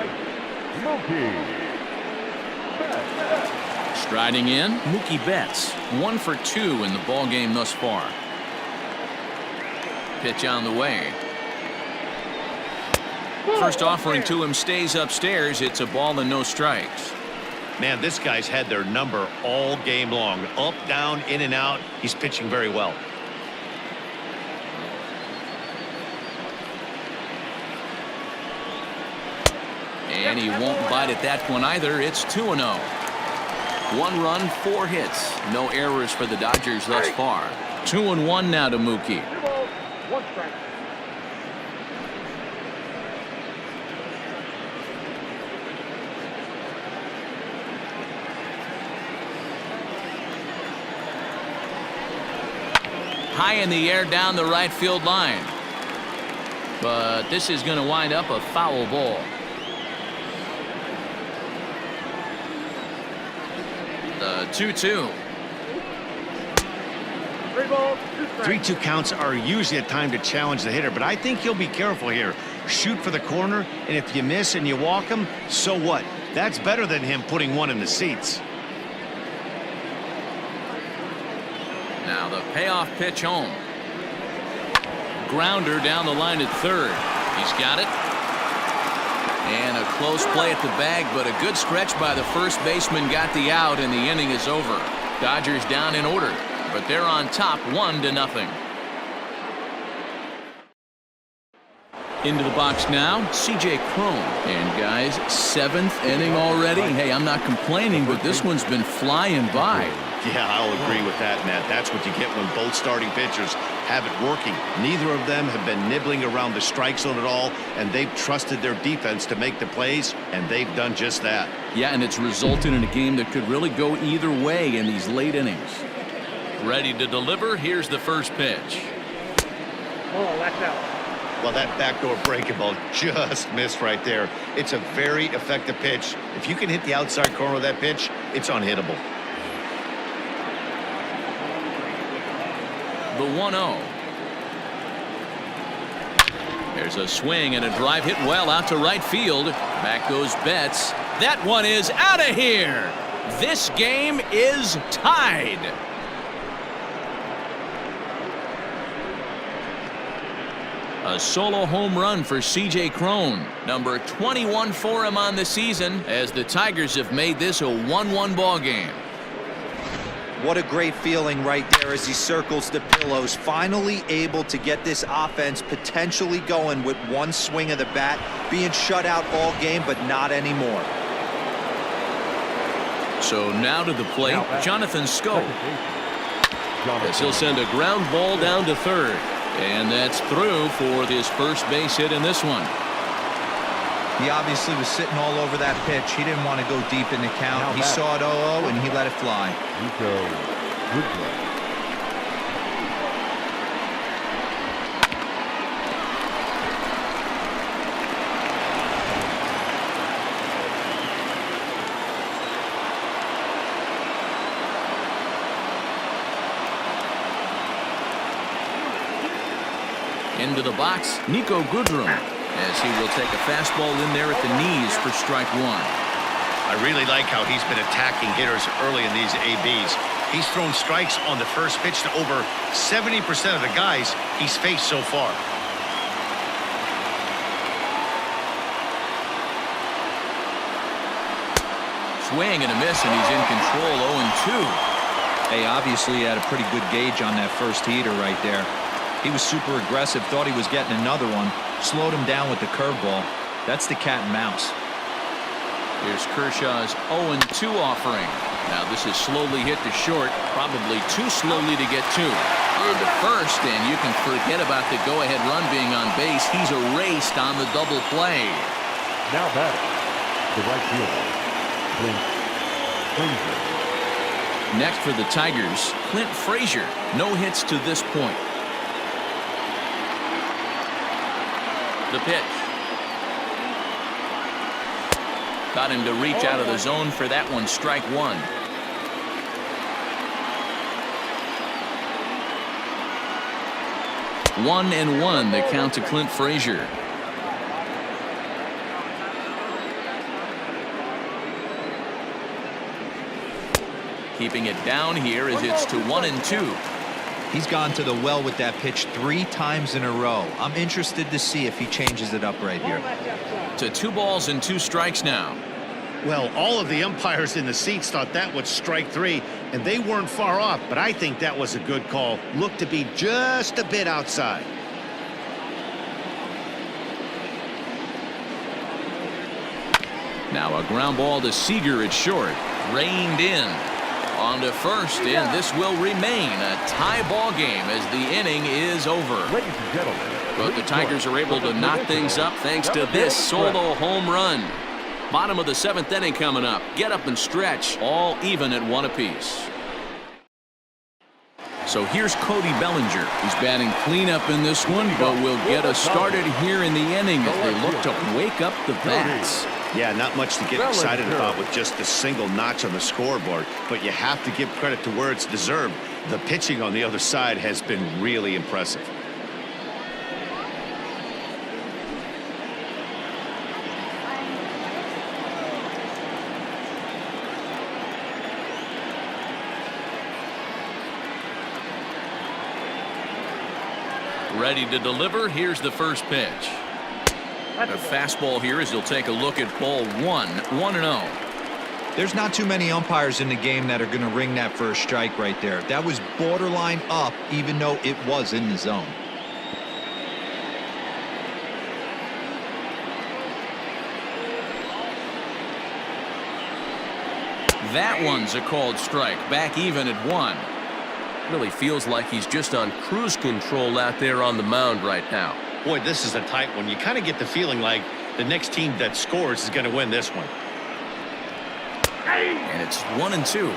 Mookie Betts. Striding in, Mookie Betts. 1 for 2 in the ball game thus far. Pitch on the way. First offering to him stays upstairs. It's a ball and no strikes. Man, this guy's had their number all game long. Up, down, in and out. He's pitching very well. And he won't bite at that one either. It's 2-0. 1 run, 4 hits. No errors for the Dodgers thus far. 2-1 now to Mookie. 1 strike. High in the air down the right field line. But this is going to wind up a foul ball. The 2-2. 3 balls, 2 strikes. 3-2 counts are usually a time to challenge the hitter, but I think you'll be careful here. Shoot for the corner, and if you miss and you walk him, so what? That's better than him putting one in the seats. Now the payoff pitch home. Grounder down the line at third. He's got it. And a close play at the bag, but a good stretch by the first baseman got the out, and the inning is over. Dodgers down in order, but they're on top 1-0. Into the box now, C.J. Cron. And guys, 7th inning already. Hey, I'm not complaining, but this one's been flying by. Yeah, I'll agree with that, Matt. That's what you get when both starting pitchers have it working. Neither of them have been nibbling around the strike zone at all, and they've trusted their defense to make the plays, and they've done just that. Yeah, and it's resulted in a game that could really go either way in these late innings. Ready to deliver. Here's the first pitch. Oh, that's out. Well, that backdoor breaking ball just missed right there. It's a very effective pitch. If you can hit the outside corner of that pitch, it's unhittable. The 1-0. There's a swing and a drive hit well out to right field. Back goes Betts. That one is out of here. This game is tied. A solo home run for C.J. Cron. Number 21 for him on the season, as the Tigers have made this a 1-1 ball game. What a great feeling right there as he circles the pillows. Finally able to get this offense potentially going with one swing of the bat. Being shut out all game, but not anymore. So now to the plate, Jonathan Schoop. As he'll send a ground ball down to third. And that's through for his first base hit in this one. He obviously was sitting all over that pitch. He didn't want to go deep in the count. He saw it 0-0 and he let it fly. Niko Goodrum. Into the box, Niko Goodrum, as he will take a fastball in there at the knees for strike 1. I really like how he's been attacking hitters early in these ABs. He's thrown strikes on the first pitch to over 70% of the guys he's faced so far. Swing and a miss, and he's in control. 0-2. Hey, obviously he had a pretty good gauge on that first heater right there. He was super aggressive, thought he was getting another one, slowed him down with the curveball. That's the cat and mouse. Here's Kershaw's 0-2 offering. Now this is slowly hit to short, probably too slowly to get to. On to first, and you can forget about the go-ahead run being on base. He's erased on the double play. Now batting, the right fielder, Clint Frazier. Next for the Tigers, Clint Frazier. No hits to this point. The pitch. Got him to reach out of the zone for that one. Strike one. One and one, the count to Clint Frazier. Keeping it down here as it's to 1-2. He's gone to the well with that pitch 3 times in a row. I'm interested to see if he changes it up right here. To 2 balls and 2 strikes now. Well, all of the umpires in the seats thought that was strike 3, and they weren't far off, but I think that was a good call. Looked to be just a bit outside. Now a ground ball to Seager at short. Reined in. On to first, and this will remain a tie ball game as the inning is over. Ladies and gentlemen, But the Tigers are able to knock things up thanks to this solo home run. Bottom of the 7th inning coming up. Get up and stretch. All even at 1 apiece. So here's Cody Bellinger. He's batting cleanup in this one, but will get us started here in the inning as they look to wake up the bats. Yeah, not much to get excited about with just a single notch on the scoreboard, but you have to give credit to where it's deserved. The pitching on the other side has been really impressive. Ready to deliver. Here's the first pitch. A fastball here as he'll take a look at ball 1. 1-0. There's not too many umpires in the game that are going to ring that first strike right there. That was borderline up, even though it was in the zone. That one's a called strike. Back even at 1. Really feels like he's just on cruise control out there on the mound right now. Boy, this is a tight one. You kind of get the feeling like the next team that scores is going to win this one. And it's 1-2.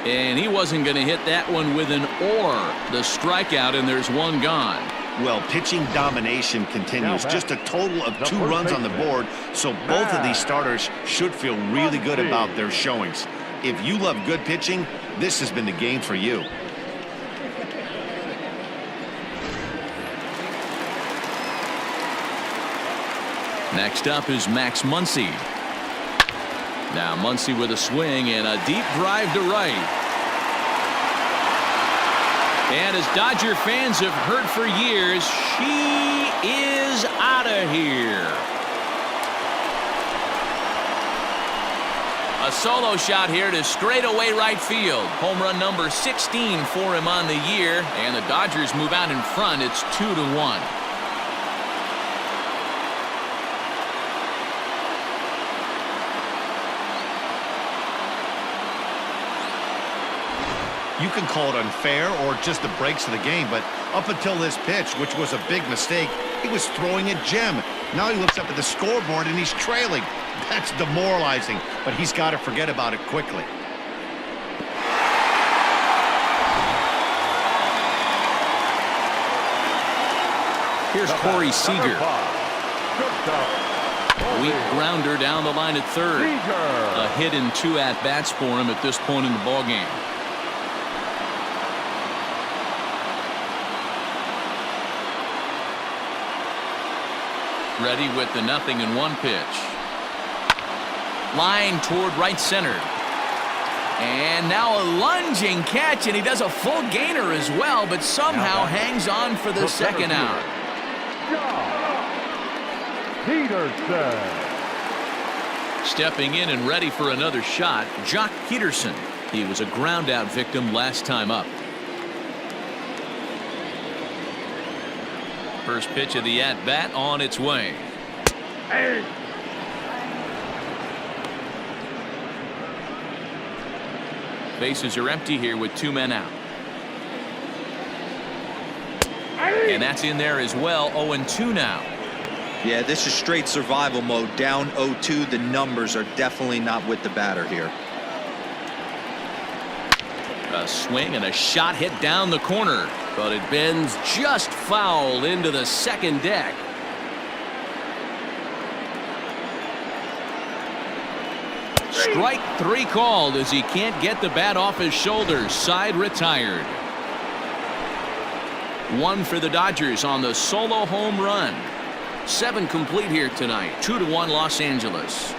And he wasn't going to hit that one with an or. The strikeout, and there's 1 gone. Well, pitching domination continues. Just a total of 2 runs on the board, so both of these starters should feel really good about their showings. If you love good pitching, this has been the game for you. Next up is Max Muncy. Now Muncy with a swing and a deep drive to right. And as Dodger fans have heard for years, she is out of here. A solo shot here to straightaway right field. Home run number 16 for him on the year. And the Dodgers move out in front. It's 2-1. You can call it unfair or just the breaks of the game, but up until this pitch, which was a big mistake, he was throwing a gem. Now he looks up at the scoreboard and he's trailing. That's demoralizing, but he's got to forget about it quickly. Here's Corey Seager. Weak grounder down the line at third. A hit and 2 at-bats for him at this point in the ballgame. Ready with the 0-1 pitch. Line toward right center. And now a lunging catch, and he does a full gainer as well, but somehow hangs on for the second out. Joc Pederson. Stepping in and ready for another shot, Joc Pederson. He was a ground out victim last time up. First pitch of the at-bat on its way. Bases are empty here with 2 men out. And that's in there as well. 0-2 now. Yeah, this is straight survival mode. Down 0-2. The numbers are definitely not with the batter here. A swing and a shot hit down the corner, but it bends just foul into the second deck. Strike 3 called as he can't get the bat off his shoulders. Side retired. 1 for the Dodgers on the solo home run. 7 complete here tonight. 2-1 Los Angeles.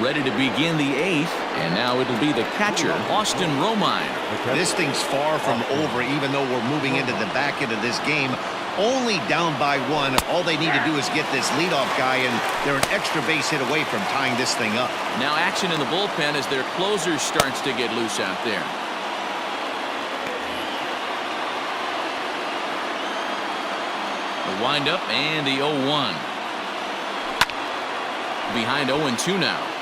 Ready to begin the 8th, and now it'll be the catcher, Austin Romine. This thing's far from over, even though we're moving into the back end of this game. Only down by 1. All they need to do is get this leadoff guy, and they're an extra base hit away from tying this thing up. Now action in the bullpen as their closer starts to get loose out there. The windup and the 0-1. Behind 0-2 now.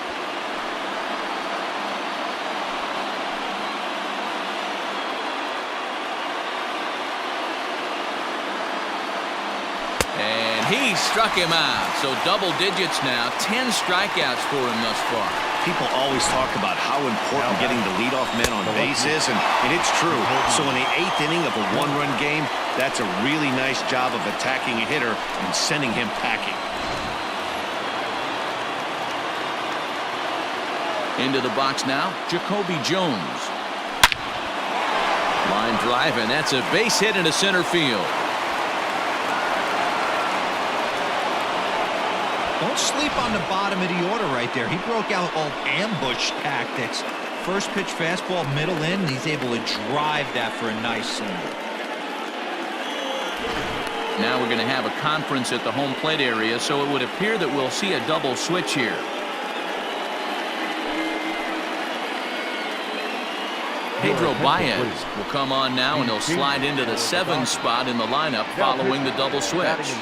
He struck him out. So double digits now. 10 strikeouts for him thus far. People always talk about how important getting the leadoff man on base is, and it's true. So in the 8th inning of a 1-run game, that's a really nice job of attacking a hitter and sending him packing. Into the box now, JaCoby Jones. Line drive, and that's a base hit into center field. Don't sleep on the bottom of the order right there. He broke out all ambush tactics. First pitch fastball, middle in, and he's able to drive that for a nice single. Now we're going to have a conference at the home plate area, so it would appear that we'll see a double switch here. Pedro Baez will come on now, and he'll slide into the 7 spot in the lineup following the double switch.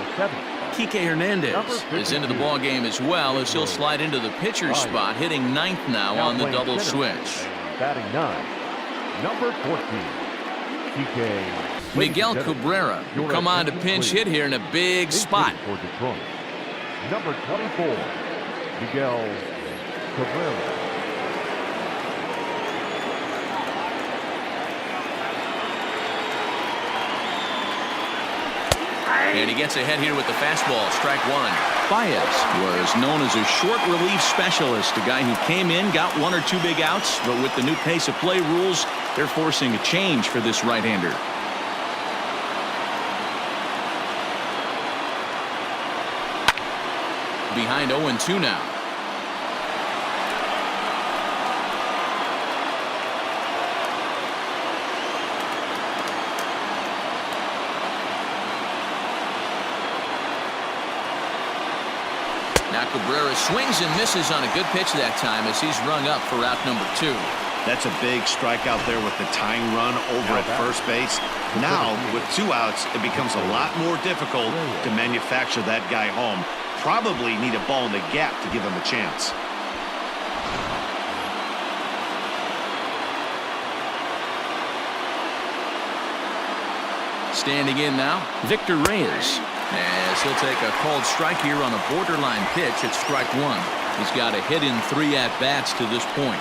Kike Hernandez is into the ball game as well, as he'll slide into the pitcher's spot, hitting 9th now on the double switch. Batting 9, number 14, Kike. Miguel Cabrera will come on to pinch hit here in a big spot. For Detroit, number 24, Miguel Cabrera. And he gets ahead here with the fastball, strike 1. Baez was known as a short relief specialist, a guy who came in, got 1 or 2 big outs, but with the new pace of play rules, they're forcing a change for this right-hander. Behind 0-2 now. Now Cabrera swings and misses on a good pitch that time as he's rung up for out number 2. That's a big strikeout there with the tying run over at first base. Now, with 2 outs, it becomes a lot more difficult to manufacture that guy home. Probably need a ball in the gap to give him a chance. Standing in now, Victor Reyes. As he'll take a called strike here on a borderline pitch at strike 1. He's got a hit in 3 at-bats to this point.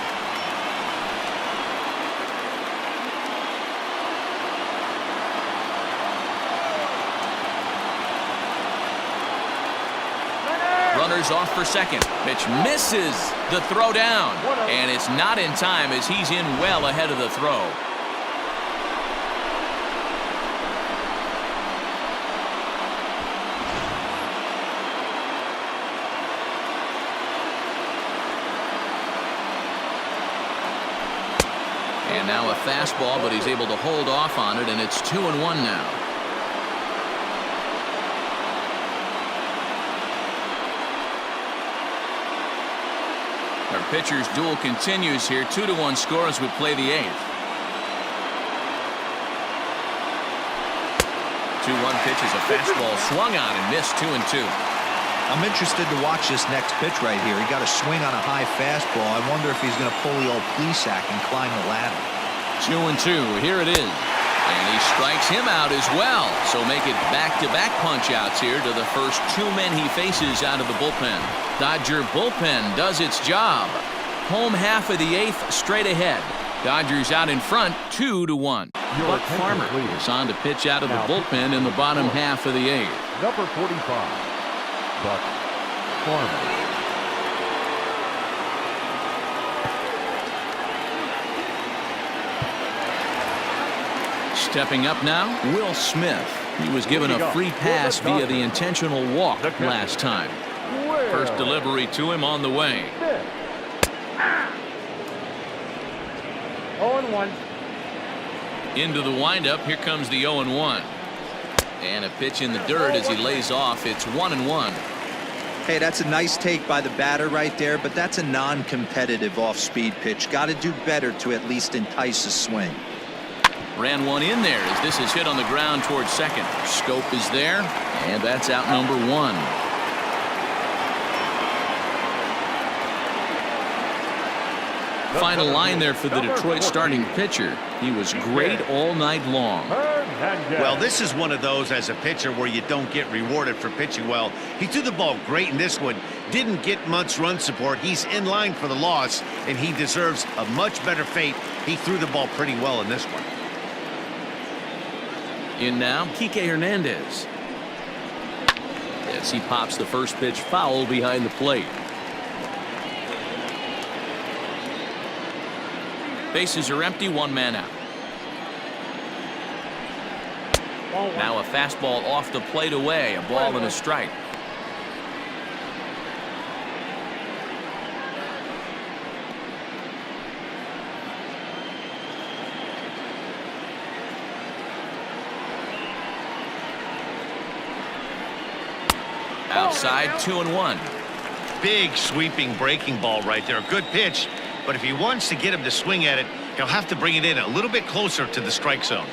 Runners off for second. Pitch misses the throw down. And it's not in time as he's in well ahead of the throw. And now a fastball, but he's able to hold off on it, and it's 2-1 now. Our pitcher's duel continues here. 2-1 score as we play the 8th. 2-1 pitch is a fastball swung on and missed. 2-2. I'm interested to watch this next pitch right here. He got a swing on a high fastball. I wonder if he's going to pull the old Plesac and climb the ladder. 2-2. Here it is. And he strikes him out as well. So make it back-to-back punch-outs here to the first two men he faces out of the bullpen. Dodger bullpen does its job. Home half of the eighth straight ahead. Dodgers out in front 2-1. Buck Farmer is on to pitch out of the bullpen in the bottom half of the eighth. Number 45, Buck Farmer. Stepping up now, Will Smith. He was given a free pass via the intentional walk last time. First delivery to him on the way. 0-1. Into the windup, here comes the 0-1. And a pitch in the dirt as he lays off. It's 1-1. Hey, that's a nice take by the batter right there, but that's a non-competitive off-speed pitch. Got to do better to at least entice a swing. Ran one in there as this is hit on the ground towards second. Schoop is there, and that's out number one. Final line there for the Detroit starting pitcher. He was great all night long. Well, this is one of those as a pitcher where you don't get rewarded for pitching well. He threw the ball great in this one. Didn't get much run support. He's in line for the loss, and he deserves a much better fate. He threw the ball pretty well in this one. In now, Kike Hernandez. As he pops the first pitch foul behind the plate. Bases are empty, one man out. Now a fastball off the plate away, a ball and a strike. Outside, 2-1. Big sweeping breaking ball right there. A good pitch, but if he wants to get him to swing at it, he'll have to bring it in a little bit closer to the strike zone.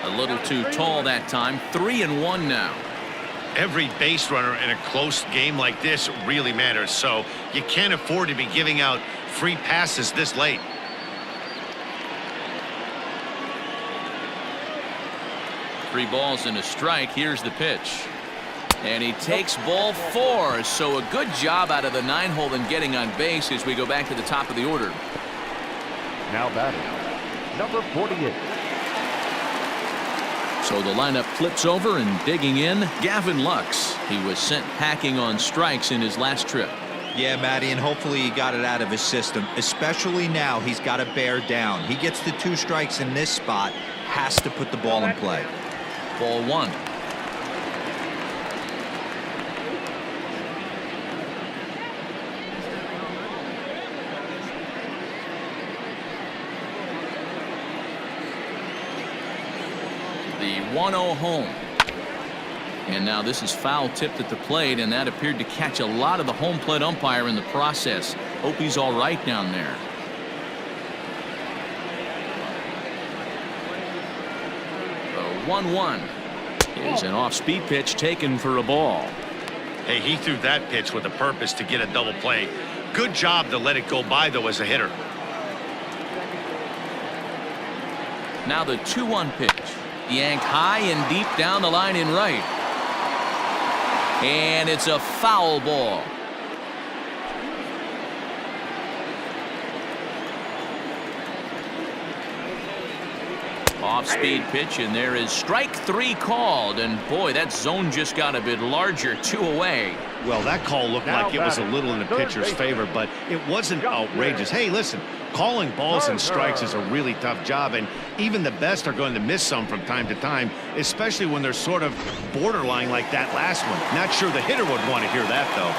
A little too tall that time. 3-1 now. Every base runner in a close game like this really matters, so you can't afford to be giving out free passes this late. Three balls and a strike. Here's the pitch. And he takes ball four. So a good job out of the 9-hole in getting on base as we go back to the top of the order. Now batting, number 48. So the lineup flips over and digging in, Gavin Lux. He was sent packing on strikes in his last trip. Yeah, Matty, and hopefully he got it out of his system. Especially now, he's got to bear down. He gets the 2 strikes in this spot, has to put the ball in play. Ball one. The 1-0 home. And now this is foul tipped at the plate, and that appeared to catch a lot of the home plate umpire in the process. Hope he's all right down there. The 1-1 is an off-speed pitch taken for a ball. Hey, he threw that pitch with a purpose to get a double play. Good job to let it go by, though, as a hitter. Now the 2-1 pitch. Yanked high and deep down the line in right. And it's a foul ball. Off-speed pitch, and there is strike 3 called. And boy, that zone just got a bit larger. 2 away. Well, that call looked like it was a little in the pitcher's favor, but it wasn't outrageous. Hey, listen, calling balls and strikes is a really tough job, and even the best are going to miss some from time to time, especially when they're sort of borderline like that last one. Not sure the hitter would want to hear that, though.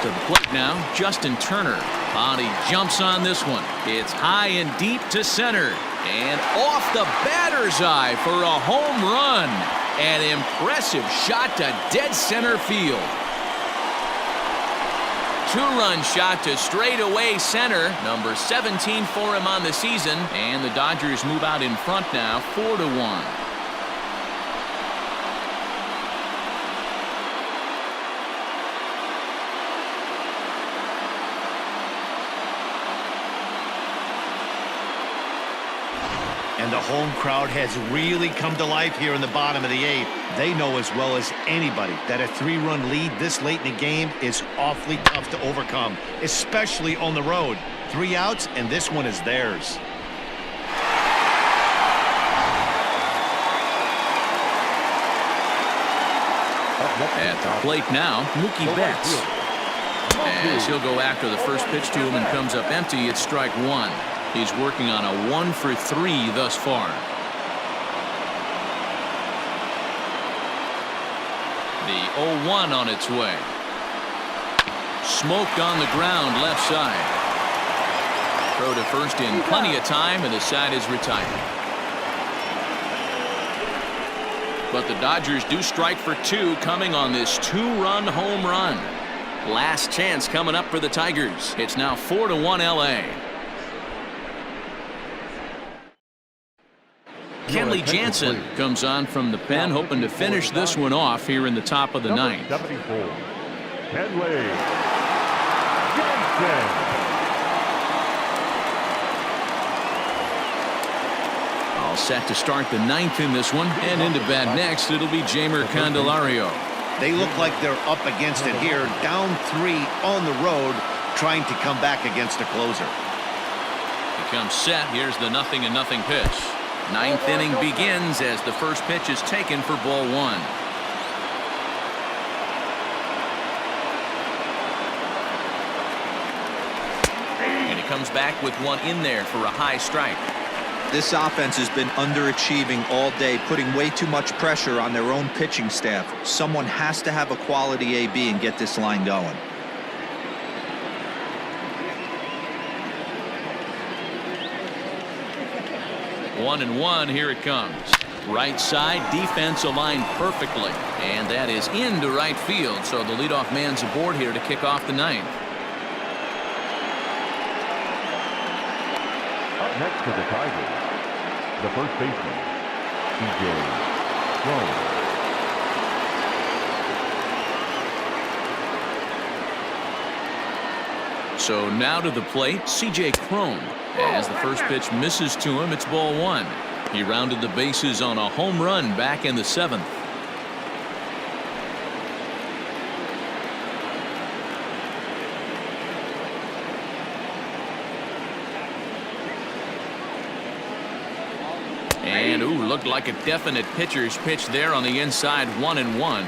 To the plate now, Justin Turner. He jumps on this one. It's high and deep to center. And off the batter's eye for a home run. An impressive shot to dead center field. Two-run shot to straightaway center. Number 17 for him on the season. And the Dodgers move out in front now, 4-1. And the home crowd has really come to life here in the bottom of the 8th. They know as well as anybody that a 3-run lead this late in the game is awfully tough to overcome, especially on the road. 3 outs, and this one is theirs. At the plate now, Mookie Betts. As he'll go after the first pitch to him and comes up empty, it's strike 1. He's working on a 1 for 3 thus far. The 0-1 on its way. Smoked on the ground left side. Throw to first in plenty of time, and the side is retired. But the Dodgers do strike for 2 coming on this 2-run home run. Last chance coming up for the Tigers. It's now 4-1 LA. Kenley Jansen comes on from the pen, hoping to finish this one off here in the top of the 9th. 74, Kenley Jansen. All set to start the 9th in this one, and into bat next, it'll be Jeimer Candelario. They look like they're up against it here, down 3 on the road, trying to come back against a closer. He comes set. Here's the 0-0 pitch. 9th inning begins as the first pitch is taken for ball 1. And he comes back with one in there for a high strike. This offense has been underachieving all day, putting way too much pressure on their own pitching staff. Someone has to have a quality AB and get this line going. One and one, here it comes. Right side, defense aligned perfectly. And that is into right field, so the leadoff man's aboard here to kick off the 9th. Up next for the Tigers, the first baseman, Cron. So now to the plate, CJ Cron. As the first pitch misses to him, it's ball 1. He rounded the bases on a home run back in the 7th. And looked like a definite pitcher's pitch there on the inside, 1-1.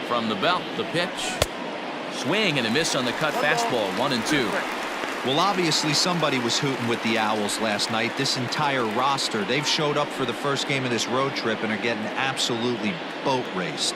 From the belt, the pitch. Swing and a miss on the cut fastball, 1-2. Well, obviously somebody was hooting with the Owls last night. This entire roster, they've showed up for the first game of this road trip and are getting absolutely boat raced.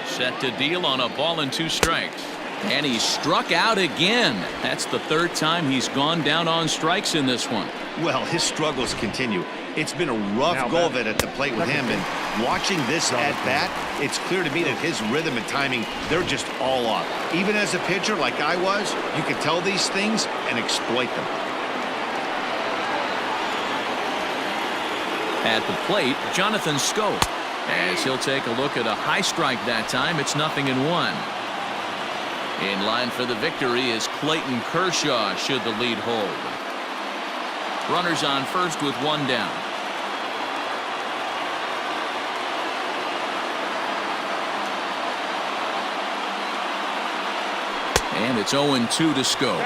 Set to deal on a ball and 2 strikes. And he's struck out again. That's the 3rd time he's gone down on strikes in this one. Well, his struggles continue. It's been a rough go of it at the plate with him, and watching this at-bat, it's clear to me that his rhythm and timing, they're just all off. Even as a pitcher like I was, you can tell these things and exploit them. At the plate, Jonathan Schoop. As he'll take a look at a high strike that time, it's 0-1. In line for the victory is Clayton Kershaw should the lead hold. Runners on first with 1 down. And it's 0-2 to Schoop.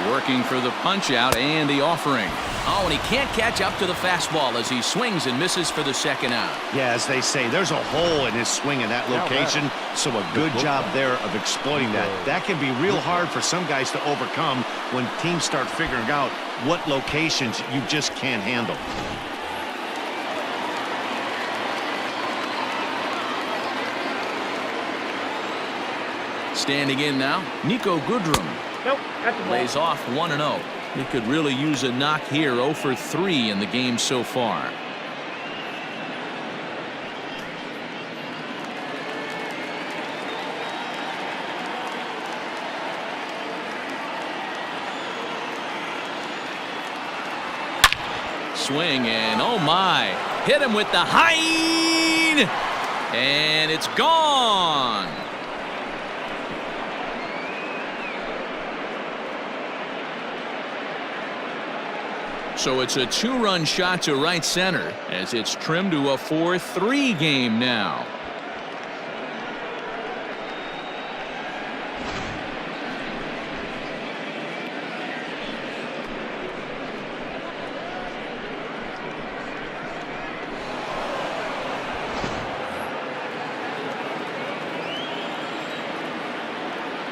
Working for the punch out and the offering. Oh, and he can't catch up to the fastball as he swings and misses for the second out. Yeah, as they say, there's a hole in his swing in that location, so a good job there of exploiting that. That can be real hard for some guys to overcome when teams start figuring out what locations you just can't handle. Standing in now, Niko Goodrum. Lays off 1-0. He could really use a knock here. 0 for 3 in the game so far. Swing and oh my, hit him with the high, and it's gone. So it's a 2-run shot to right center as it's trimmed to a 4-3 game now.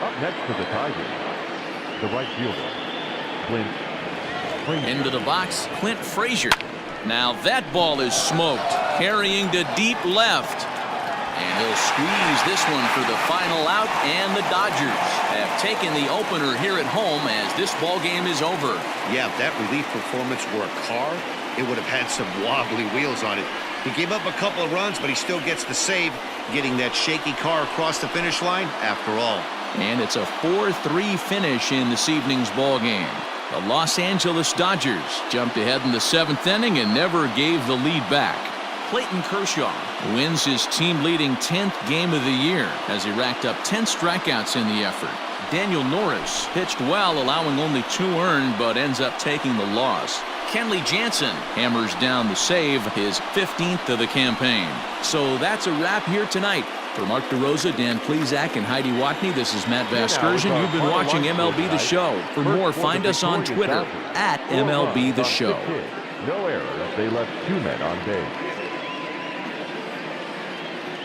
Up next for the Tigers, the right fielder, Clint Frazier. Into the box, Clint Frazier. Now that ball is smoked, carrying to deep left. And he'll squeeze this one for the final out, and the Dodgers have taken the opener here at home as this ball game is over. Yeah, if that relief performance were a car, it would have had some wobbly wheels on it. He gave up a couple of runs, but he still gets the save, getting that shaky car across the finish line after all. And it's a 4-3 finish in this evening's ball game. The Los Angeles Dodgers jumped ahead in the 7th inning and never gave the lead back. Clayton Kershaw wins his team-leading 10th game of the year as he racked up 10 strikeouts in the effort. Daniel Norris pitched well, allowing only 2 earned, but ends up taking the loss. Kenley Jansen hammers down the save, his 15th of the campaign. So that's a wrap here tonight. For Mark DeRosa, Dan Plesac, and Heidi Watney, this is Matt Vasgersian. You've been watching MLB The Show. For more, find us on Twitter at MLB The Show. No error as they left 2 men on base.